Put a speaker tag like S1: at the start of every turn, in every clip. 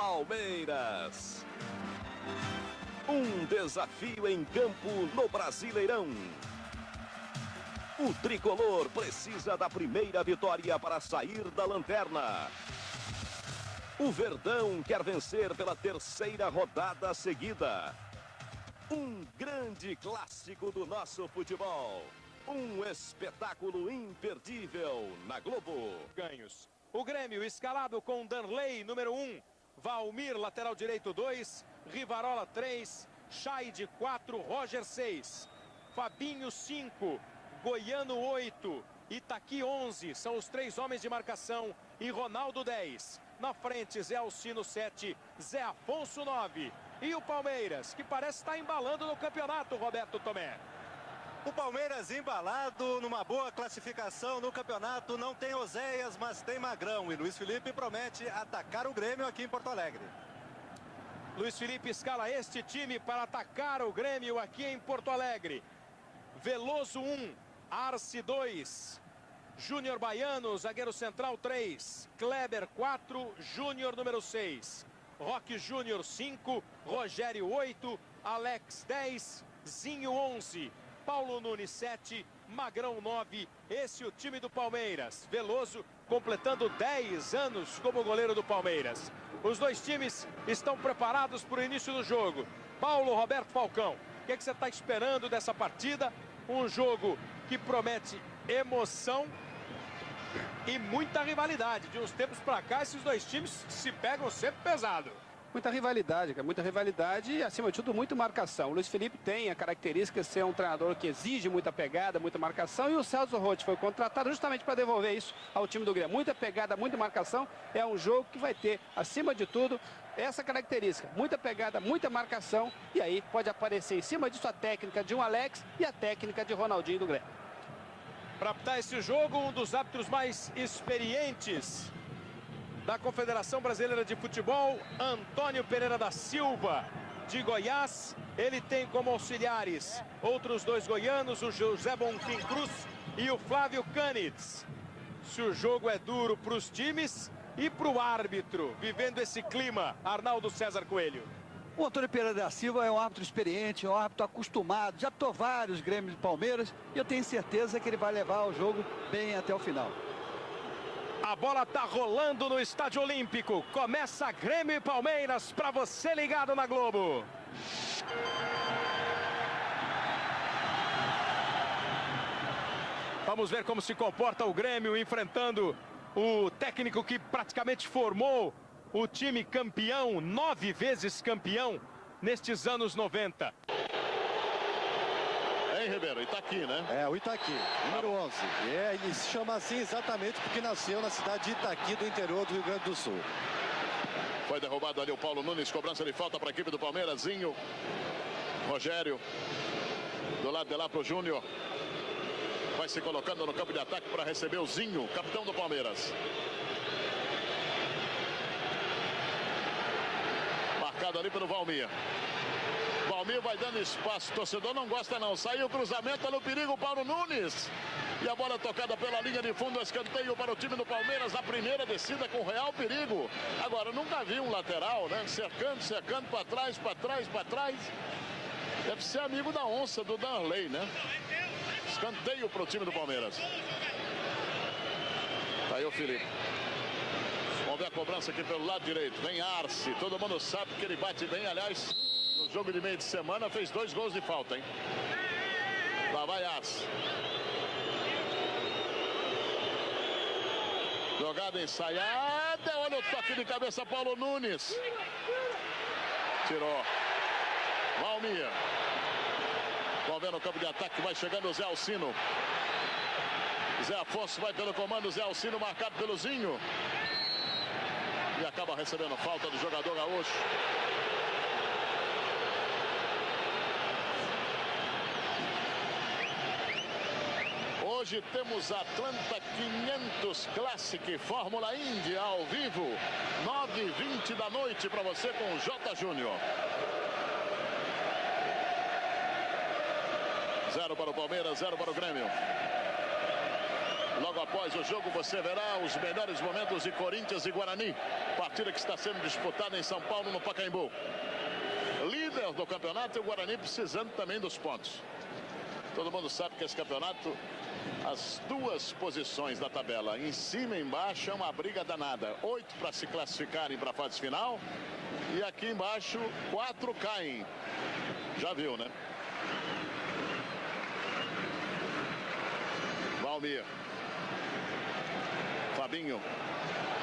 S1: Palmeiras. Um desafio em campo no Brasileirão. O tricolor precisa da primeira vitória para sair da lanterna. O Verdão quer vencer pela terceira rodada seguida. Um grande clássico do nosso futebol. Um espetáculo imperdível na Globo.
S2: Ganhos. O Grêmio escalado com Danley, número 1. Valmir, lateral direito, 2. Rivarola, 3. Chaide, 4. Roger, 6. Fabinho, 5. Goiano, 8. Itaqui, 11. São os 3 homens de marcação. E Ronaldo, 10. Na frente, Zé Alcino, 7. Zé Afonso, 9. E o Palmeiras, que parece estar embalando no campeonato, Roberto Tomé.
S3: O Palmeiras embalado numa boa classificação no campeonato. Não tem Oséias, mas tem Magrão. E Luiz Felipe promete atacar o Grêmio aqui em Porto Alegre.
S2: Luiz Felipe escala este time para atacar o Grêmio aqui em Porto Alegre. Veloso, 1. Arce, 2. Júnior Baiano, zagueiro central, 3. Kleber, 4. Júnior, número 6. Roque Júnior, 5. Rogério, 8. Alex, 10. Zinho, 11. Paulo Nunes, 7. Magrão, 9. Esse é o time do Palmeiras. Veloso completando 10 anos como goleiro do Palmeiras. Os dois times estão preparados para o início do jogo. Paulo Roberto Falcão, o que você está esperando dessa partida? Um jogo que promete emoção e muita rivalidade. De uns tempos para cá, esses dois times se pegam sempre pesado.
S4: Muita rivalidade, cara, muita rivalidade e, acima de tudo, muita marcação. O Luiz Felipe tem a característica de ser um treinador que exige muita pegada, muita marcação. E o Celso Roth foi contratado justamente para devolver isso ao time do Grêmio. Muita pegada, muita marcação. É um jogo que vai ter, acima de tudo, essa característica. Muita pegada, muita marcação. E aí pode aparecer em cima disso a técnica de um Alex e a técnica de Ronaldinho do Grêmio.
S2: Para apitar esse jogo, um dos árbitros mais experientes da Confederação Brasileira de Futebol, Antônio Pereira da Silva, de Goiás. Ele tem como auxiliares outros 2 goianos, o José Bonfim Cruz e o Flávio Canitz. Se o jogo é duro para os times e para o árbitro, vivendo esse clima, Arnaldo César Coelho.
S5: O Antônio Pereira da Silva é um árbitro experiente, um árbitro acostumado, já apitou vários Grêmios de Palmeiras e eu tenho certeza que ele vai levar o jogo bem até o final.
S2: A bola tá rolando no Estádio Olímpico. Começa Grêmio e Palmeiras para você ligado na Globo. Vamos ver como se comporta o Grêmio enfrentando o técnico que praticamente formou o time campeão, 9 vezes campeão nestes anos 90.
S6: Ribeiro, Itaqui, né?
S3: É, o Itaqui, número 11. Ele se chama assim exatamente porque nasceu na cidade de Itaqui, do interior do Rio Grande do Sul.
S6: Foi derrubado ali o Paulo Nunes, cobrança de falta para a equipe do Palmeiras. Zinho, Rogério, do lado de lá para o Júnior. Vai se colocando no campo de ataque para receber o Zinho, capitão do Palmeiras. Marcado ali pelo Valmir. Valmir vai dando espaço, o torcedor não gosta não. Saiu o cruzamento, olha o perigo, Paulo Nunes. E a bola tocada pela linha de fundo, escanteio para o time do Palmeiras. A primeira descida com real perigo. Agora, nunca vi um lateral, né? Cercando para trás, para trás, para trás. Deve ser amigo da onça, do Danley, né? Escanteio para o time do Palmeiras. Tá aí o Felipe. Vamos ver a cobrança aqui pelo lado direito. Vem Arce, todo mundo sabe que ele bate bem, aliás. No jogo de meio de semana fez 2 gols de falta, hein? Lá vai Arce. Jogada ensaiada. Olha o toque de cabeça, Paulo Nunes. Tirou. Valmir. Vamos ver no campo de ataque. Vai chegando o Zé Alcino. Zé Afonso vai pelo comando. Zé Alcino marcado pelo Zinho. E acaba recebendo falta do jogador gaúcho. Hoje temos Atlanta 500 Classic Fórmula Indy ao vivo, 9h20 da noite para você com o J. Júnior. 0 para o Palmeiras, 0 para o Grêmio. Logo após o jogo você verá os melhores momentos de Corinthians e Guarani. Partida que está sendo disputada em São Paulo, no Pacaembu. Líder do campeonato e o Guarani precisando também dos pontos. Todo mundo sabe que esse campeonato, as duas posições da tabela, em cima e embaixo, é uma briga danada. 8 para se classificarem para a fase final. E aqui embaixo, 4 caem. Já viu, né? Valmir. Fabinho.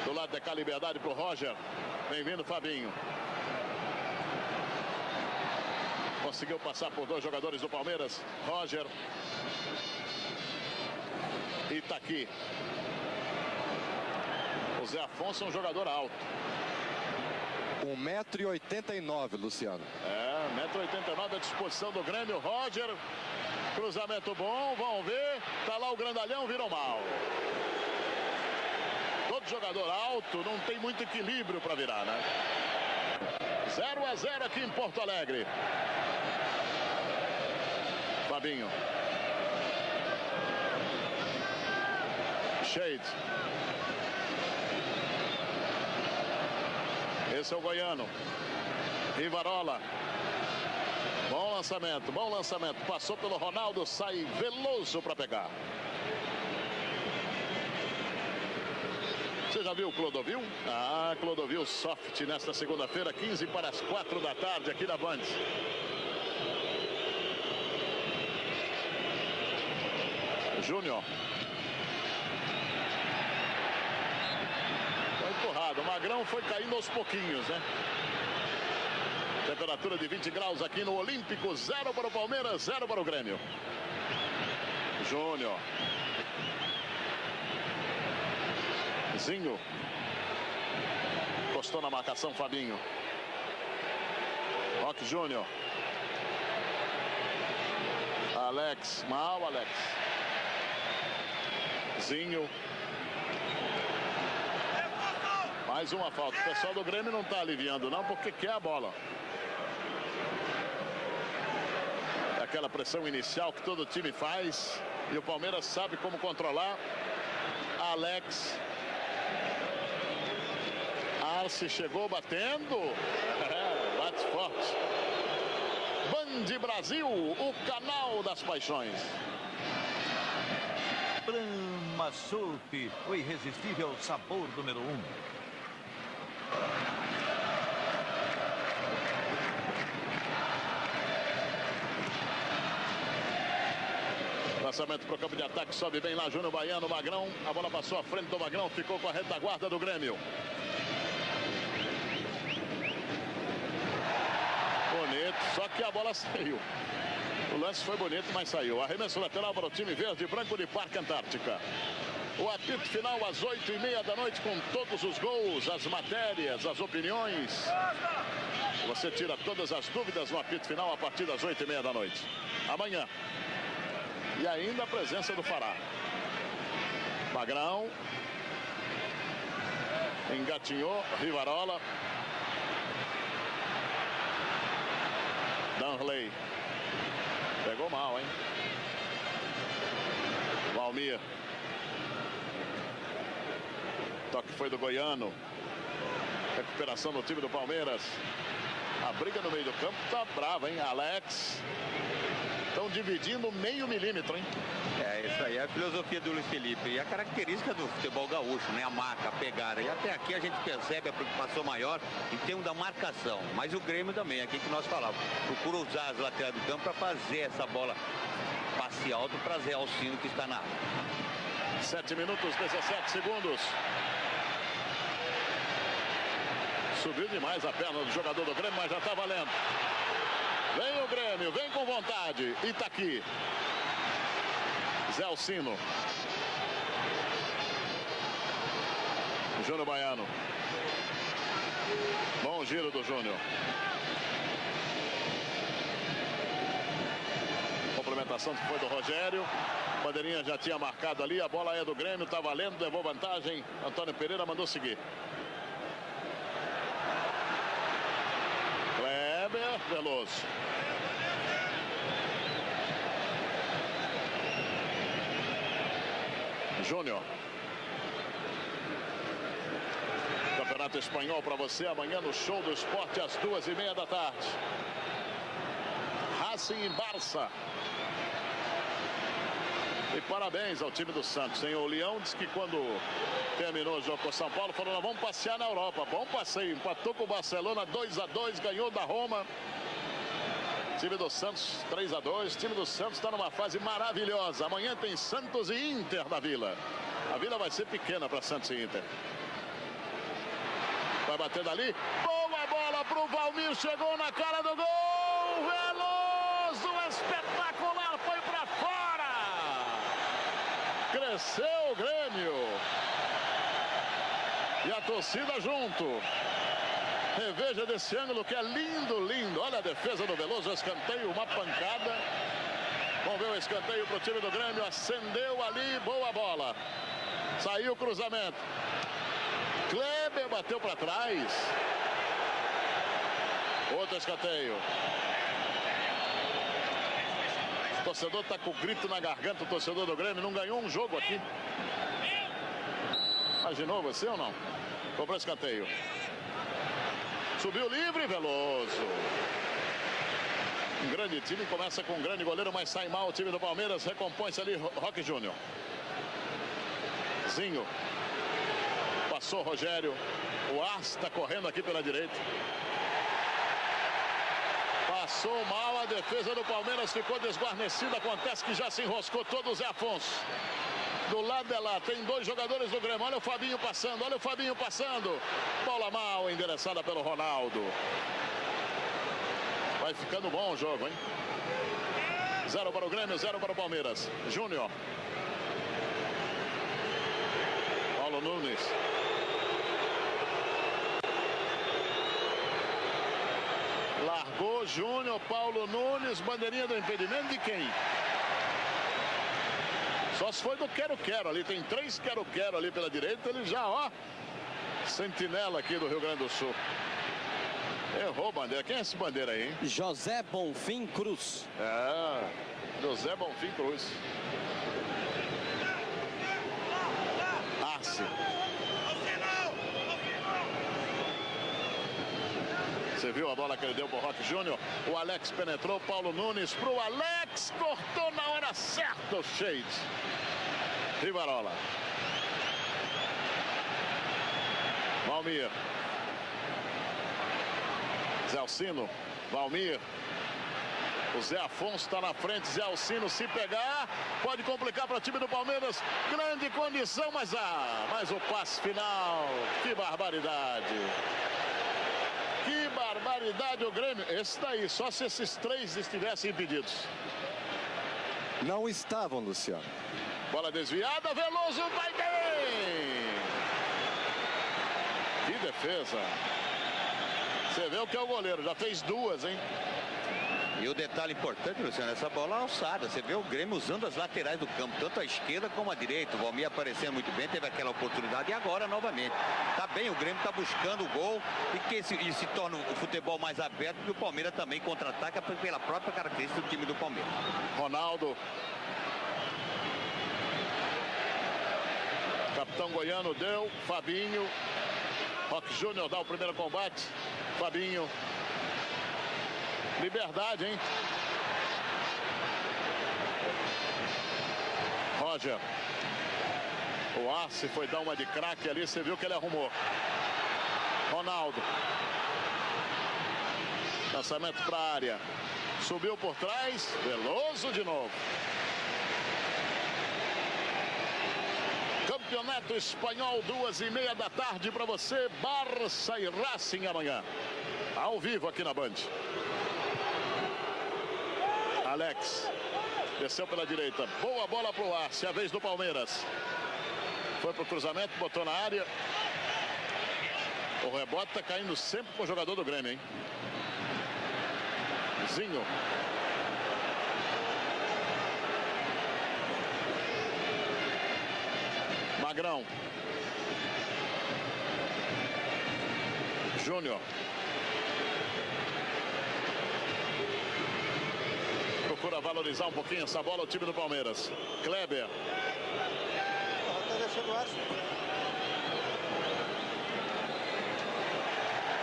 S6: Do lado de cá, liberdade para o Roger. Bem-vindo, Fabinho. Conseguiu passar por 2 jogadores do Palmeiras. Roger. E tá aqui. O Zé Afonso é um jogador alto.
S3: 1,89 m, Luciano.
S6: 1,89 m à disposição do Grêmio. Roger. Cruzamento bom, vamos ver. Tá lá o grandalhão, virou mal. Todo jogador alto não tem muito equilíbrio para virar, né? 0-0 aqui em Porto Alegre. Fabinho. Shade. Esse é o goiano. Rivarola. Bom lançamento, bom lançamento. Passou pelo Ronaldo, sai Veloso para pegar. Você já viu o Clodovil? Clodovil Soft nesta segunda-feira, 15 para as 4 da tarde aqui na Band. Júnior. Foi empurrado. O Magrão foi caindo aos pouquinhos, né? Temperatura de 20 graus aqui no Olímpico. 0 para o Palmeiras, 0 para o Grêmio. Júnior. Zinho. Encostou na marcação, Fabinho. Roque Júnior. Alex. Mal, Alex. Zinho. Mais uma falta. O pessoal do Grêmio não está aliviando não, porque quer a bola. É aquela pressão inicial que todo time faz. E o Palmeiras sabe como controlar. Alex. Arce chegou batendo. Bate forte. Band Brasil, o canal das paixões.
S7: Brahma Soup, o irresistível sabor número 1.
S6: Lançamento para o campo de ataque, sobe bem lá Júnior Baiano, Magrão. A bola passou à frente do Magrão, ficou com a retaguarda do Grêmio. Bonito, só que a bola saiu. O lance foi bonito, mas saiu. Arremesso lateral para o time verde e branco de Parque Antártica. O apito final às 8h30 da noite com todos os gols, as matérias, as opiniões. Você tira todas as dúvidas no apito final a partir das 8h30 da noite. Amanhã. E ainda a presença do Fará. Magrão. Engatinhou. Rivarola. Danley. Pegou mal, hein? Valmir. Toque foi do goiano. Recuperação do time do Palmeiras. A briga no meio do campo tá brava, hein? Alex. Estão dividindo meio milímetro, hein?
S8: Isso aí é a filosofia do Luiz Felipe. E a característica do futebol gaúcho, né? A marca, a pegada. E até aqui a gente percebe a preocupação maior em termos da marcação. Mas o Grêmio também, aqui que nós falávamos. Procura usar as laterais do campo para fazer essa bola passe alto para Zé Alcino que está na área.
S6: 7 minutos, 17 segundos. Subiu demais a perna do jogador do Grêmio, mas já está valendo. Vem o Grêmio, vem com vontade. E tá aqui. Zé Alcino. Júnior Baiano. Bom giro do Júnior. Complementação que foi do Rogério. Bandeirinha já tinha marcado ali. A bola é do Grêmio, tá valendo, levou vantagem. Antônio Pereira mandou seguir. Kleber Veloso. Júnior. Campeonato Espanhol para você amanhã no Show do Esporte às 2h30 da tarde. Racing e Barça. E parabéns ao time do Santos, hein? O Leão disse que quando terminou o jogo com o São Paulo, falou: nós vamos passear na Europa. Bom passeio, empatou com o Barcelona 2-2, ganhou da Roma. Time do Santos 3-2, time do Santos está numa fase maravilhosa. Amanhã tem Santos e Inter na Vila. A Vila vai ser pequena para Santos e Inter. Vai bater dali, boa bola para o Valmir, chegou na cara do gol, Veloso, espetacular, foi para fora. Cresceu o Grêmio. E a torcida junto. Reveja desse ângulo que é lindo, lindo. Olha a defesa do Veloso, escanteio, uma pancada. Vamos ver o escanteio para o time do Grêmio. Acendeu ali, boa bola. Saiu o cruzamento. Kleber bateu para trás. Outro escanteio. O torcedor está com o grito na garganta, o torcedor do Grêmio. Não ganhou um jogo aqui. Imaginou você ou não? Cobrou escanteio. Subiu livre, Veloso. Um grande time, começa com um grande goleiro, mas sai mal o time do Palmeiras. Recompõe-se ali, Roque Júnior. Zinho. Passou Rogério. O Arce está correndo aqui pela direita. Passou mal, a defesa do Palmeiras ficou desguarnecida. Acontece que já se enroscou todo o Zé Afonso. Do lado de lá tem dois jogadores do Grêmio. Olha o Fabinho passando, olha o Fabinho passando. Bola mal, endereçada pelo Ronaldo. Vai ficando bom o jogo, hein? 0 para o Grêmio, 0 para o Palmeiras. Júnior. Paulo Nunes. Largou Júnior, Paulo Nunes, bandeirinha do impedimento de quem? Só se foi do quero-quero ali, tem 3 quero-quero ali pela direita, ele já, ó, sentinela aqui do Rio Grande do Sul. Errou bandeira, quem é esse bandeira aí, hein?
S9: José Bonfim Cruz.
S6: É, José Bonfim Cruz. Arce. Você viu a bola que ele deu pro Roque Júnior? O Alex penetrou, Paulo Nunes pro Alex, cortou na hora certa o Shade. Rivarola. Valmir. Zé Alcino. Valmir. O Zé Afonso está na frente, Zé Alcino se pegar, pode complicar para o time do Palmeiras. Grande condição, mas o passe final. Que barbaridade. Que barbaridade o Grêmio. Esse daí, só se esses 3 estivessem impedidos.
S3: Não estavam, Luciano.
S6: Bola desviada, Veloso vai bem. Que defesa. Você vê o que é o goleiro, já fez 2, hein?
S8: E o detalhe importante, Luciano, essa bola alçada. Você vê o Grêmio usando as laterais do campo, tanto a esquerda como a direita. O Valmir aparecendo muito bem, teve aquela oportunidade e agora novamente. Tá bem, o Grêmio tá buscando o gol e se torna o futebol mais aberto e o Palmeiras também contra-ataca pela própria característica do time do Palmeiras.
S6: Ronaldo. Capitão goiano deu, Fabinho. Roque Júnior dá o primeiro combate. Fabinho. Liberdade, hein? Roger. O Arce foi dar uma de craque ali, você viu que ele arrumou. Ronaldo. Lançamento para a área. Subiu por trás. Veloso de novo. Campeonato Espanhol, 2h30 da tarde para você. Barça e Racing amanhã. Ao vivo aqui na Band. Alex. Desceu pela direita. Boa bola pro Arce. A vez do Palmeiras. Foi pro cruzamento, botou na área. O rebote tá caindo sempre com o jogador do Grêmio, hein? Zinho. Magrão. Júnior. Procura valorizar um pouquinho essa bola o time do Palmeiras. Kleber.
S3: do Arce.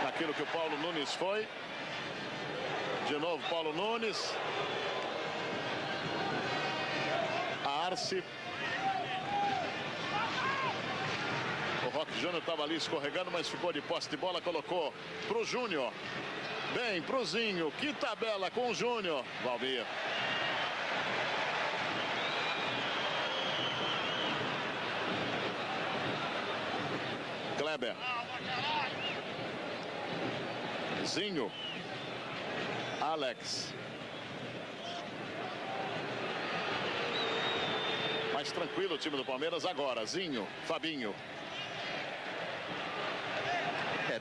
S6: Naquilo que o Paulo Nunes foi. De novo, Paulo Nunes. Arce. O Roque Júnior estava ali escorregando, mas ficou de posse de bola, colocou para o Júnior. Bem, pro Zinho. Que tabela com o Júnior. Valmir. Kleber. Zinho. Alex. Mais tranquilo o time do Palmeiras agora. Zinho, Fabinho.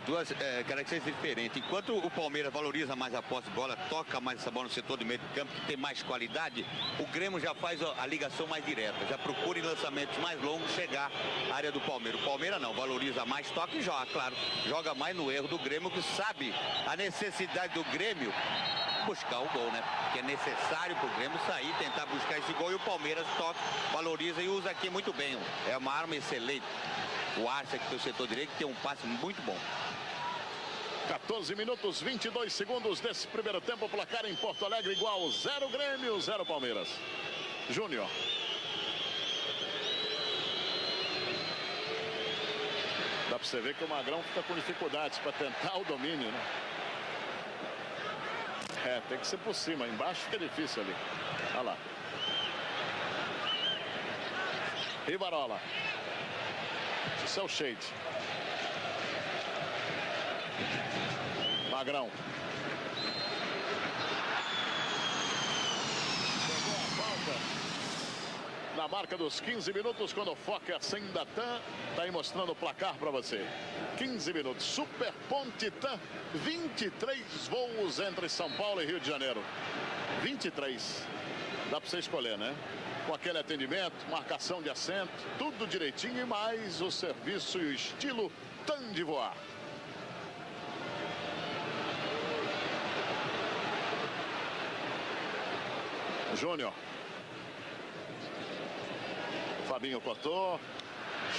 S8: Duas características diferentes. Enquanto o Palmeiras valoriza mais a posse de bola, toca mais essa bola no setor de meio de campo, que tem mais qualidade, o Grêmio já faz a ligação mais direta, já procura em lançamentos mais longos chegar à área do Palmeiras. O Palmeiras não, valoriza mais, toca e joga, claro. Joga mais no erro do Grêmio, que sabe a necessidade do Grêmio buscar o gol, né? Que é necessário para o Grêmio sair, tentar buscar esse gol, e o Palmeiras toca, valoriza e usa aqui muito bem. É uma arma excelente. O Arce aqui do setor direito tem um passe muito bom.
S6: 14 minutos, 22 segundos desse primeiro tempo. Placar em Porto Alegre igual 0 Grêmio, 0 Palmeiras. Júnior. Dá pra você ver que o Magrão fica com dificuldades para tentar o domínio, né? Tem que ser por cima. Embaixo fica difícil ali. Olha lá. Rivarola. Esse é o shade. Magrão. Pegou a falta na marca dos 15 minutos, quando o Fokker sem Datan está aí mostrando o placar para você. 15 minutos. Super Ponte Tan. 23 voos entre São Paulo e Rio de Janeiro. 23. Dá para você escolher, né? Com aquele atendimento, marcação de assento, tudo direitinho, e mais o serviço e o estilo Tan de voar. Júnior. Fabinho cortou.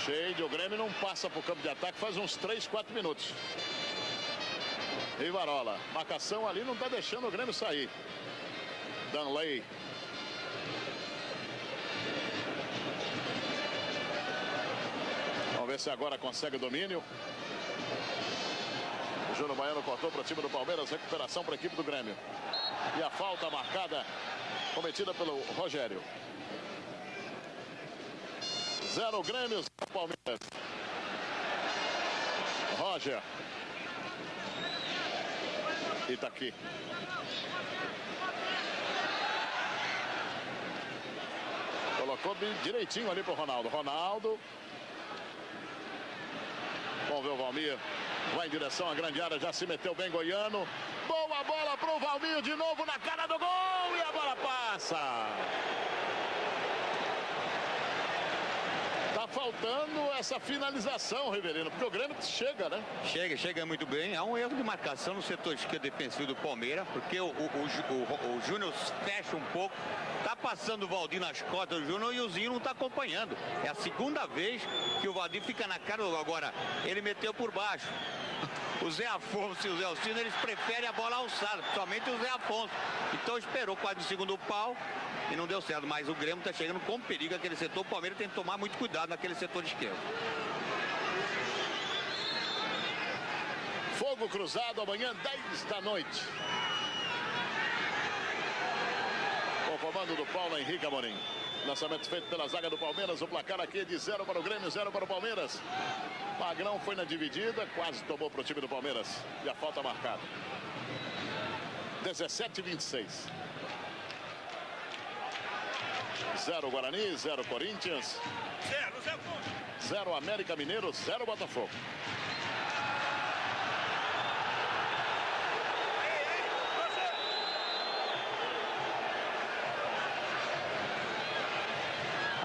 S6: Shade. O Grêmio não passa para o campo de ataque faz uns 3, 4 minutos. Rivarola. Marcação ali não está deixando o Grêmio sair. Danley. Vamos ver se agora consegue o domínio. O Júnior Baiano cortou para o time do Palmeiras. Recuperação para a equipe do Grêmio. E a falta marcada, cometida pelo Rogério. 0 Grêmio, 0 Palmeiras. Roger. E tá aqui. Colocou direitinho ali pro Ronaldo. Ronaldo. Vamos ver o Valmir. Vai em direção à grande área, já se meteu bem Goiano. Boa bola pro Valmir, de novo na cara do gol, e a bola passa. Tá faltando essa finalização, Riverino, porque o Grêmio chega, né?
S8: Chega muito bem. Há um erro de marcação no setor esquerdo defensivo do Palmeiras, porque o Júnior fecha um pouco, tá passando o Valdir nas costas do Júnior e o Zinho não tá acompanhando. É a segunda vez que o Valdir fica na cara. Agora ele meteu por baixo. O Zé Afonso e o Zé Alcino, eles preferem a bola alçada, principalmente o Zé Afonso. Então esperou quase no segundo pau e não deu certo. Mas o Grêmio está chegando com perigo aquele setor. O Palmeiras tem que tomar muito cuidado naquele setor de esquerda.
S6: Fogo cruzado amanhã, 10 da noite. Com o comando do Paulo Henrique Amorim. Lançamento feito pela zaga do Palmeiras. O placar aqui é de 0 para o Grêmio, 0 para o Palmeiras. Magrão foi na dividida, quase tomou para o time do Palmeiras. E a falta marcada. 17-26. 0 Guarani, 0 Corinthians. 0 América Mineiro, 0 Botafogo.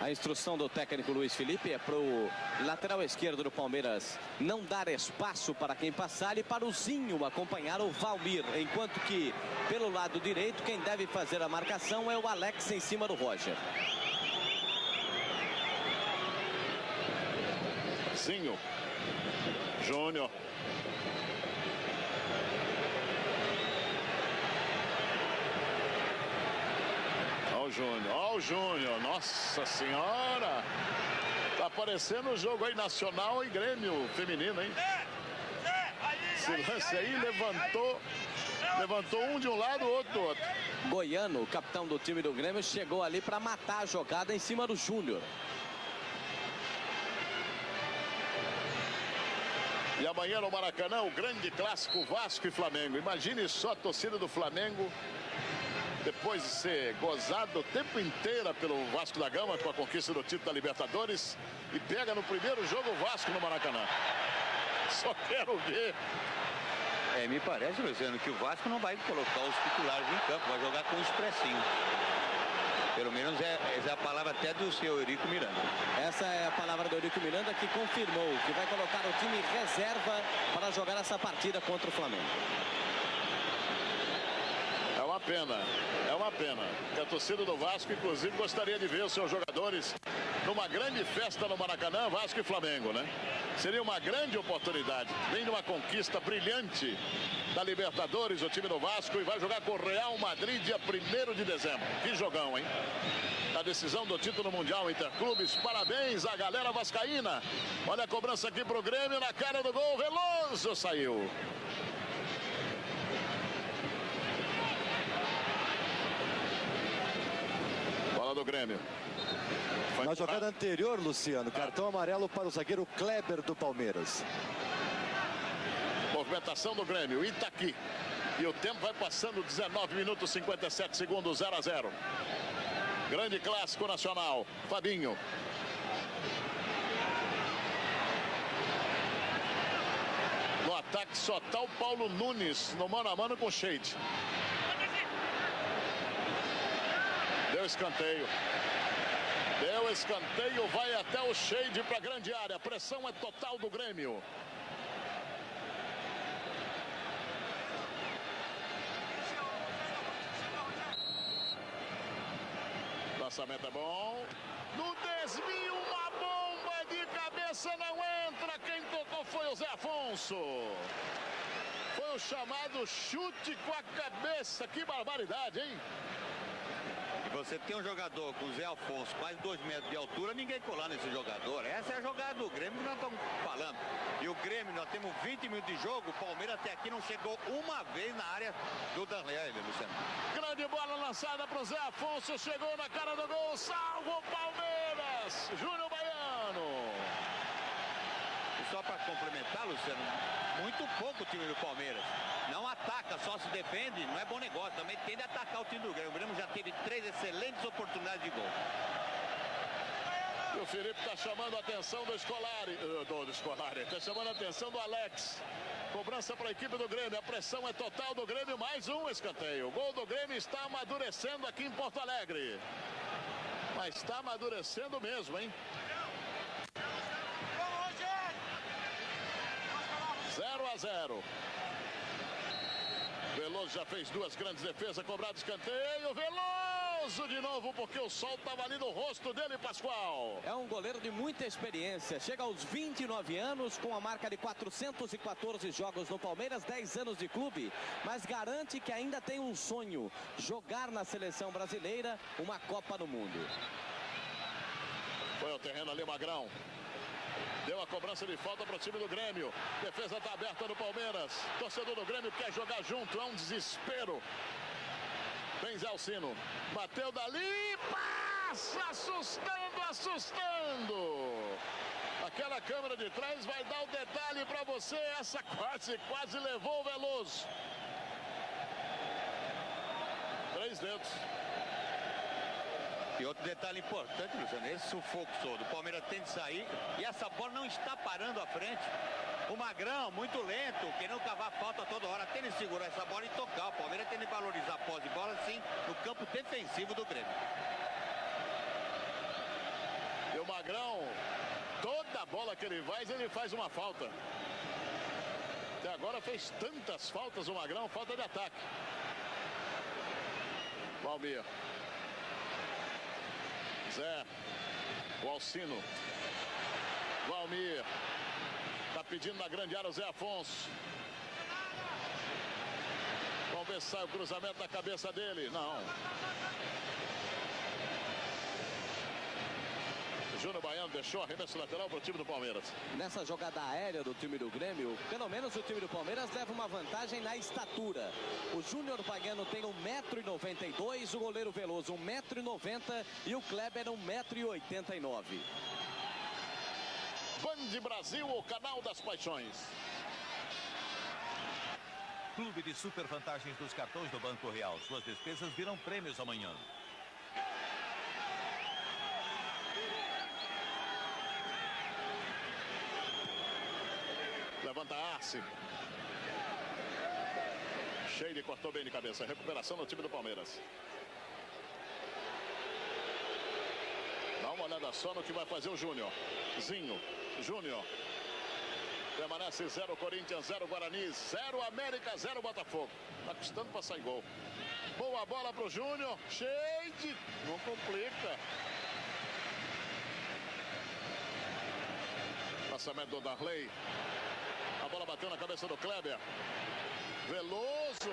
S9: A instrução do técnico Luiz Felipe é para o lateral esquerdo do Palmeiras não dar espaço para quem passar e para o Zinho acompanhar o Valmir. Enquanto que, pelo lado direito, quem deve fazer a marcação é o Alex em cima do Roger.
S6: Zinho. Júnior. Olha o Júnior. Olha o Júnior. Nossa Senhora. Tá aparecendo o jogo aí, Nacional e Grêmio feminino, hein? Esse lance aí levantou um de um lado, o outro do outro.
S9: Goiano, capitão do time do Grêmio, chegou ali para matar a jogada em cima do Júnior.
S6: E amanhã no Maracanã, o grande clássico Vasco e Flamengo. Imagine só a torcida do Flamengo, depois de ser gozado o tempo inteiro pelo Vasco da Gama com a conquista do título da Libertadores, e pega no primeiro jogo o Vasco no Maracanã. Só quero ver.
S8: Me parece, Luciano, que o Vasco não vai colocar os titulares em campo, vai jogar com o expressinho. Pelo menos essa é a palavra até do seu Eurico Miranda.
S9: Essa é a palavra do Eurico Miranda, que confirmou que vai colocar o time reserva para jogar essa partida contra o Flamengo.
S6: É uma pena. Que a torcida do Vasco, inclusive, gostaria de ver os seus jogadores numa grande festa no Maracanã, Vasco e Flamengo, né? Seria uma grande oportunidade. Vem de uma conquista brilhante da Libertadores, o time do Vasco, e vai jogar com o Real Madrid dia 1º de dezembro. Que jogão, hein? A decisão do título mundial Interclubes. Parabéns à galera vascaína. Olha a cobrança aqui pro Grêmio, na cara do gol. Veloso saiu. Bola do Grêmio.
S3: Na jogada anterior, Luciano, cartão amarelo para o zagueiro Kleber do Palmeiras.
S6: Movimentação do Grêmio, Itaqui. E o tempo vai passando, 19 minutos 57 segundos, 0 a 0. Grande clássico nacional, Fabinho. No ataque só está o Paulo Nunes, no mano a mano com o Shade. Deu escanteio. Deu escanteio, vai até o Shade para a grande área. A pressão é total do Grêmio. Lançamento é bom. No desvio, uma bomba de cabeça não entra. Quem tocou foi o Zé Afonso. Foi o chamado chute com a cabeça. Que barbaridade, hein?
S8: Você tem um jogador com o Zé Afonso, quase 2 metros de altura, ninguém colar nesse jogador. Essa é a jogada do Grêmio que nós estamos falando. E o Grêmio, nós temos 20 minutos de jogo, o Palmeiras até aqui não chegou uma vez na área do Danley, Luciano.
S6: Grande bola lançada para o Zé Afonso, chegou na cara do gol, salva o Palmeiras, Júnior Baiano.
S8: E só para complementar, Luciano, muito pouco o time do Palmeiras. Não ataca, só se defende, não é bom negócio. Também tem de atacar o time do Grêmio. O Grêmio já teve 3 excelentes oportunidades de gol.
S6: E o Felipe está chamando a atenção do Scolari. Está chamando a atenção do Alex. Cobrança para a equipe do Grêmio. A pressão é total do Grêmio. Mais um escanteio. O gol do Grêmio está amadurecendo aqui em Porto Alegre. Mas está amadurecendo mesmo, hein? 0 a 0. Veloso já fez 2 grandes defesas, cobrado escanteio. Veloso de novo, porque o sol estava ali no rosto dele, Pascoal.
S9: É um goleiro de muita experiência. Chega aos 29 anos, com a marca de 414 jogos no Palmeiras, 10 anos de clube, mas garante que ainda tem um sonho: jogar na seleção brasileira uma Copa do Mundo.
S6: Foi ao terreno ali, Magrão. Deu a cobrança de falta para o time do Grêmio. Defesa está aberta no Palmeiras. Torcedor do Grêmio quer jogar junto. É um desespero. Vem Zé Alcino. Bateu dali. Passa assustando. Aquela câmera de trás vai dar o detalhe para você. Essa quase levou o Veloso. 3 dedos.
S8: E outro detalhe importante, Luciano, esse sufoco todo. O Palmeiras tem de sair e essa bola não está parando à frente. O Magrão, muito lento, querendo cavar falta toda hora. Tem de segurar essa bola e tocar. O Palmeiras tem de valorizar a posse de bola, sim, no campo defensivo do Grêmio.
S6: E o Magrão, toda bola que ele faz uma falta. Até agora fez tantas faltas o Magrão, falta de ataque. Valmir. Zé, o Alcino. Valmir. Tá pedindo na grande área o Zé Afonso. Vamos ver se sai o cruzamento da cabeça dele. Não. Júnior Baiano deixou arremesso lateral para o time do Palmeiras.
S9: Nessa jogada aérea do time do Grêmio, pelo menos o time do Palmeiras leva uma vantagem na estatura. O Júnior Baiano tem 1,92 m, o goleiro Veloso 1,90 m e o Kleber 1,89 m.
S6: Band Brasil, o canal das paixões.
S7: Clube de super vantagens dos cartões do Banco Real. Suas despesas viram prêmios amanhã.
S6: Levanta Arce. Sheile cortou bem de cabeça. Recuperação no time do Palmeiras. Dá uma olhada só no que vai fazer o Júnior. Zinho. Júnior. Permanece 0 Corinthians, 0 Guarani, 0 América, 0 Botafogo. Tá custando para sair gol. Boa bola pro Júnior. Sheile. Não complica. Lançamento do Darley. A bola bateu na cabeça do Kleber. Veloso.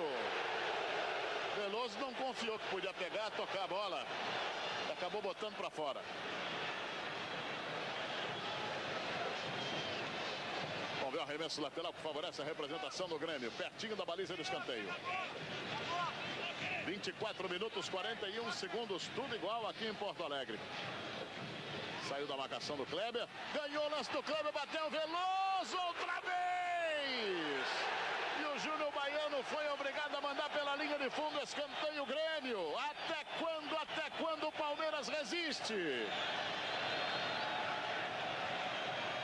S6: Veloso não confiou que podia pegar, tocar a bola. Acabou botando para fora. Vamos ver o arremesso lateral que favorece a representação do Grêmio. Pertinho da baliza do escanteio. 24 minutos, 41 segundos. Tudo igual aqui em Porto Alegre. Saiu da marcação do Kleber. Ganhou o lance do Kleber, bateu Veloso outra vez. E o Júnior Baiano foi obrigado a mandar pela linha de fundo, escanteio Grêmio. Até quando o Palmeiras resiste?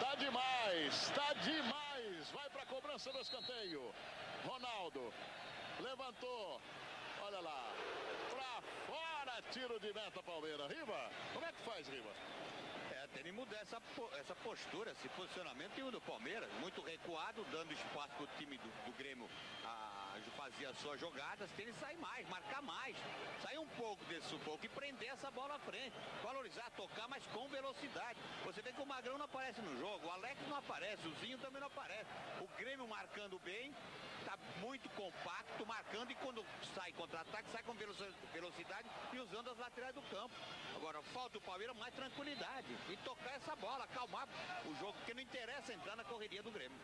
S6: Tá demais, tá demais. Vai para a cobrança do escanteio. Ronaldo levantou. Olha lá. Pra fora, tiro de meta Palmeiras. Riva, como é que faz, Riva?
S8: Tem que mudar essa postura, esse posicionamento. E o do Palmeiras, muito recuado, dando espaço para o time do Grêmio a fazer as suas jogadas. Tem que sair mais, marcar mais, sair um pouco desse sufoco e prender essa bola à frente. Valorizar, tocar, mas com velocidade. Você vê que o Magrão não aparece no jogo, o Alex não aparece, o Zinho também não aparece. O Grêmio marcando bem, tá muito compacto, marcando, e quando sai contra-ataque, sai com velocidade e usando as laterais do campo. Agora, falta o Palmeiras mais tranquilidade e tocar essa bola, acalmar o jogo, porque não interessa entrar na correria do Grêmio.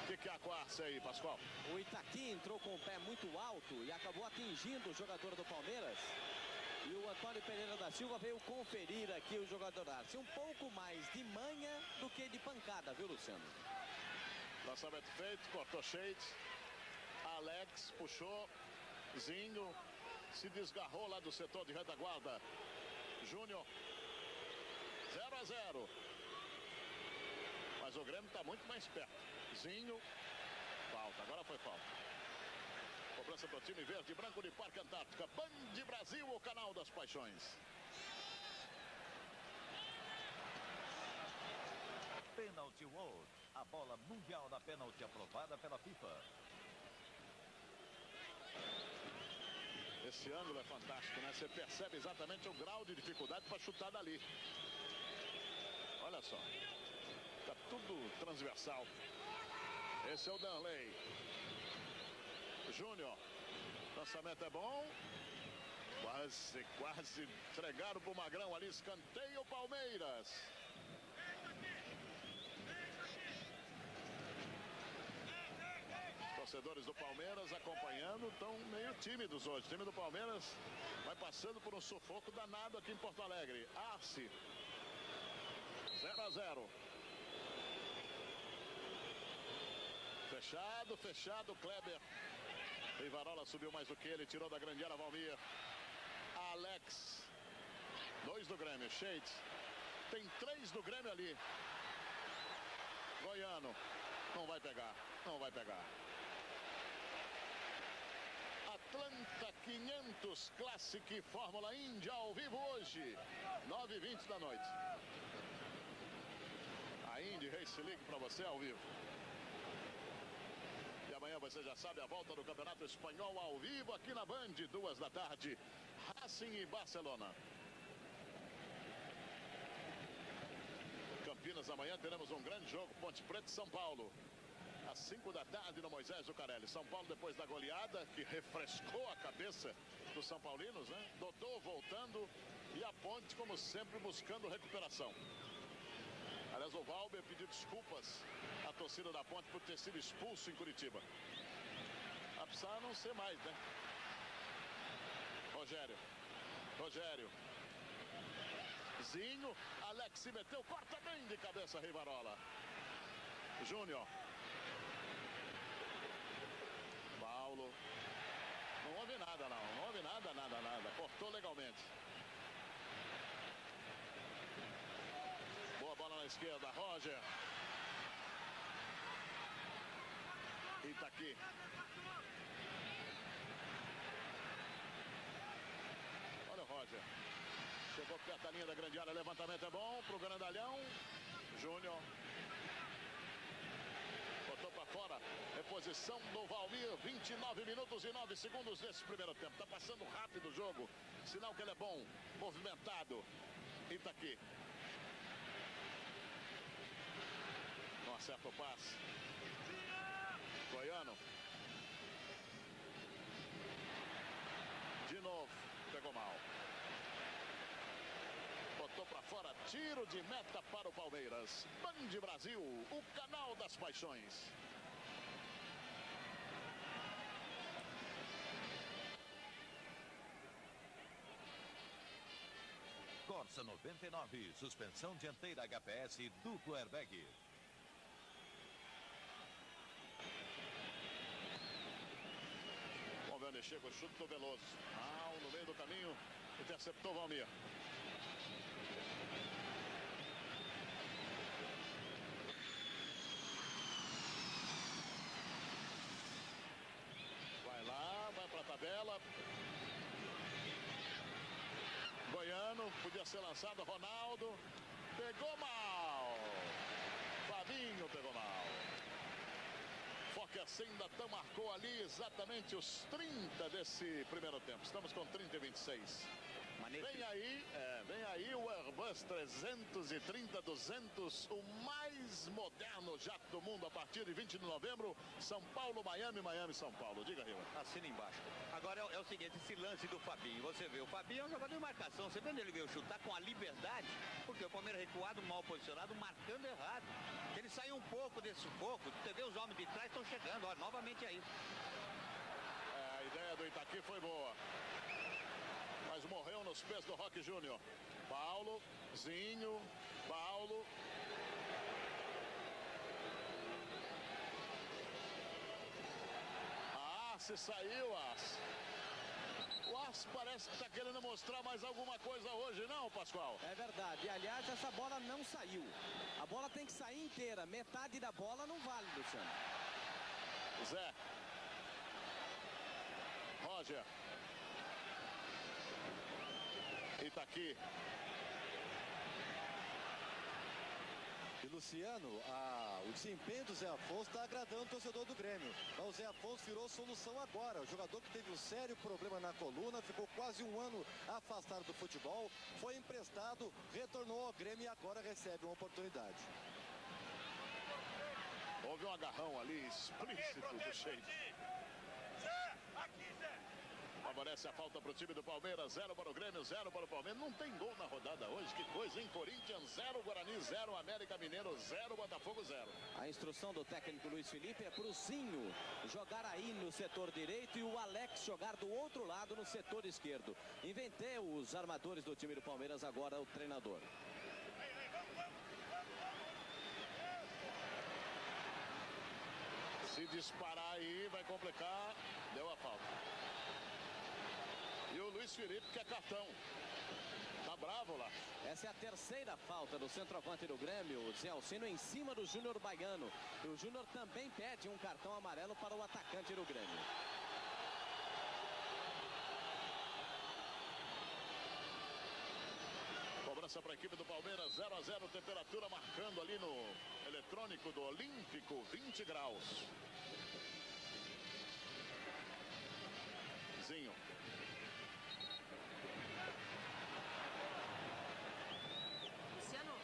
S6: O que é a quarta aí, Pascoal?
S9: O Itaqui entrou com o pé muito alto e acabou atingindo o jogador do Palmeiras. E o Antônio Pereira da Silva veio conferir aqui o jogador Arce. Um pouco mais de manha do que de pancada, viu, Luciano?
S6: Lançamento feito, cortou Sheile. Alex puxou. Zinho se desgarrou lá do setor de retaguarda. Júnior. 0-0. Mas o Grêmio está muito mais perto. Zinho. Falta, agora foi falta. Cobrança para o time verde e branco de Parque Antártica. Band Brasil, o canal das paixões.
S7: Penalty World, a bola mundial da pênalti aprovada pela FIFA.
S6: Esse ângulo é fantástico, né? Você percebe exatamente o grau de dificuldade para chutar dali. Olha só. Tá tudo transversal. Esse é o Danley. Júnior. Lançamento é bom. Quase entregaram pro Magrão ali. Escanteio Palmeiras. Os torcedores do Palmeiras acompanhando estão meio tímidos hoje. O time do Palmeiras vai passando por um sufoco danado aqui em Porto Alegre. Arce. 0-0. Fechado, Kleber. Rivarola subiu mais do que ele, tirou da grande área Valmir. Alex. 2 do Grêmio, Sheile. Tem 3 do Grêmio ali. Goiano. Não vai pegar. Atlanta 500 Classic Fórmula Indy ao vivo hoje, 9h20 da noite. A Indy Race League para você ao vivo. E amanhã você já sabe a volta do Campeonato Espanhol ao vivo aqui na Band, 2 da tarde, Racing e Barcelona. Campinas mas amanhã teremos um grande jogo, Ponte Preta e São Paulo. Às 5 da tarde no Moisés Zucarelli. São Paulo, depois da goleada, que refrescou a cabeça dos São Paulinos, né? Dodô voltando e a Ponte, como sempre, buscando recuperação. Aliás, o Valber pediu desculpas à torcida da Ponte por ter sido expulso em Curitiba. A precisar não ser mais, né? Rogério. Zinho. Alex se meteu, corta bem de cabeça Rivarola. Júnior. Paulo. Não houve nada, não houve nada. Cortou legalmente. Boa bola na esquerda, Roger. E tá aqui. Olha o Roger. Chegou perto da linha da grande área, levantamento é bom pro grandalhão. Júnior. Botou para fora, reposição do Valmir, 29 minutos e 9 segundos nesse primeiro tempo. Tá passando rápido o jogo, sinal que ele é bom, movimentado. E tá aqui. Não acerta o passe. Goiano. De novo, pegou mal. Botou para fora, tiro de meta para o Palmeiras. Band Brasil, o canal das paixões.
S7: Corsa 99, suspensão dianteira HPS duplo airbag.
S6: Vamos ver onde chega o chute do Veloso. No meio do caminho, interceptou Valmir. Vai lá, vai para a tabela. Goiano, podia ser lançado, Ronaldo. Pegou mal. Fabinho pegou mal. Fokker Sendatão marcou ali exatamente os 30 desse primeiro tempo. Estamos com 30 e 26. Vem aí o Airbus 330-200, o mais moderno jato do mundo a partir de 20 de novembro. São Paulo, Miami, São Paulo. Diga, Riva.
S8: Assina embaixo. Agora é o seguinte, esse lance do Fabinho, você vê, o Fabinho é um jogador de marcação. Você vê onde ele veio chutar com a liberdade, porque o Palmeiras recuado, mal posicionado, marcando errado. Ele saiu um pouco desse sufoco, você vê os homens de trás estão chegando, ó, novamente aí.
S6: A ideia do Itaqui foi boa. Mas morreu nos pés do Roque Júnior. Paulo, Zinho, Paulo. Se saiu, As. O As parece que está querendo mostrar mais alguma coisa hoje, não, Pascoal?
S9: É verdade. E, aliás, essa bola não saiu. A bola tem que sair inteira. Metade da bola não vale, Luciano.
S6: Zé. Roger. E tá aqui.
S3: E Luciano, o desempenho do Zé Afonso está agradando o torcedor do Grêmio. Então, o Zé Afonso virou solução agora. O jogador que teve um sério problema na coluna, ficou quase um ano afastado do futebol, foi emprestado, retornou ao Grêmio e agora recebe uma oportunidade.
S6: Houve um agarrão ali explícito do Sheik.
S10: Zé, aqui, Zé.
S6: Favorece a falta para o time do Palmeiras, 0 para o Grêmio, 0 para o Palmeiras. Não tem gol na rodada hoje, que coisa, hein? Corinthians 0, Guarani 0, América Mineiro 0, Botafogo 0.
S9: A instrução do técnico Luiz Felipe é para o Zinho jogar aí no setor direito e o Alex jogar do outro lado no setor esquerdo. Inventei os armadores do time do Palmeiras, agora o treinador.
S6: Se disparar aí, vai complicar. Deu a falta. E o Luiz Felipe quer cartão. Tá bravo lá.
S9: Essa é a terceira falta do centroavante do Grêmio, o Zé Alcino, em cima do Júnior Baiano. E o Júnior também pede um cartão amarelo para o atacante do Grêmio.
S6: Cobrança para a equipe do Palmeiras, 0 a 0, temperatura marcando ali no eletrônico do Olímpico, 20 graus. Zinho.
S10: Luciano.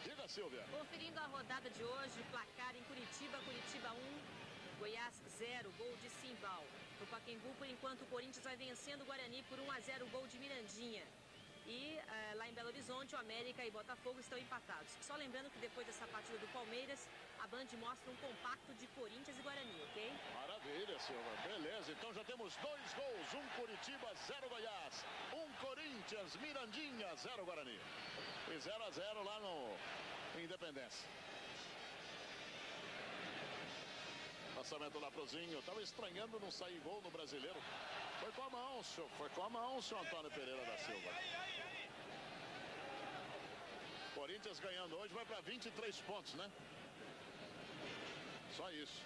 S6: Diga, Silvia.
S11: Conferindo a rodada de hoje, placar em Curitiba, Curitiba 1, Goiás 0, gol de Simbal. No Pacaembu, por enquanto, o Corinthians vai vencendo o Guarani por 1-0, gol de Mirandinha. E lá em Belo Horizonte, o América e Botafogo estão empatados. Só lembrando que depois dessa partida do Palmeiras, a Band mostra um compacto de Corinthians e Guarani, ok?
S6: Maravilha, Silva. Beleza, então já temos 2 gols. 1 Curitiba, 0 Goiás. 1 Corinthians, Mirandinha, 0 Guarani. E 0-0 lá no Independência. Lançamento lá pro Zinho. Tava estranhando não sair gol no Brasileiro. Foi com a mão, senhor. Foi com a mão, senhor Antônio Pereira da Silva. Corinthians ganhando hoje vai para 23 pontos, né? Só isso.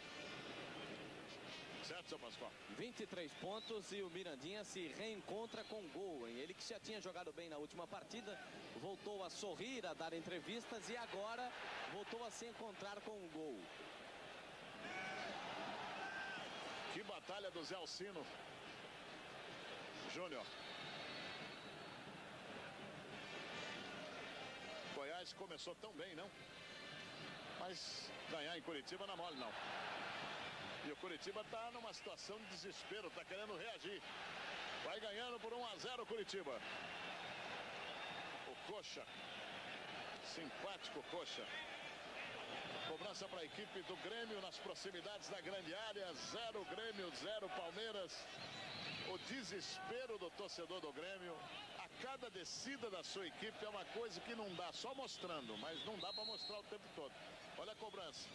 S6: Certo, seu Pascoal?
S9: 23 pontos e o Mirandinha se reencontra com gol, hein? Ele que já tinha jogado bem na última partida, voltou a sorrir, a dar entrevistas e agora voltou a se encontrar com um gol.
S6: Que batalha do Zé Alcino Júnior. Goiás começou tão bem, não? Mas ganhar em Curitiba não é mole, não. E o Curitiba está numa situação de desespero, está querendo reagir. Vai ganhando por 1-0 Curitiba. O Coxa. Simpático Coxa. Cobrança para a equipe do Grêmio nas proximidades da grande área. 0 Grêmio, 0 Palmeiras. O desespero do torcedor do Grêmio. A cada descida da sua equipe é uma coisa que não dá, só mostrando, mas não dá para mostrar o tempo todo. Olha a cobrança.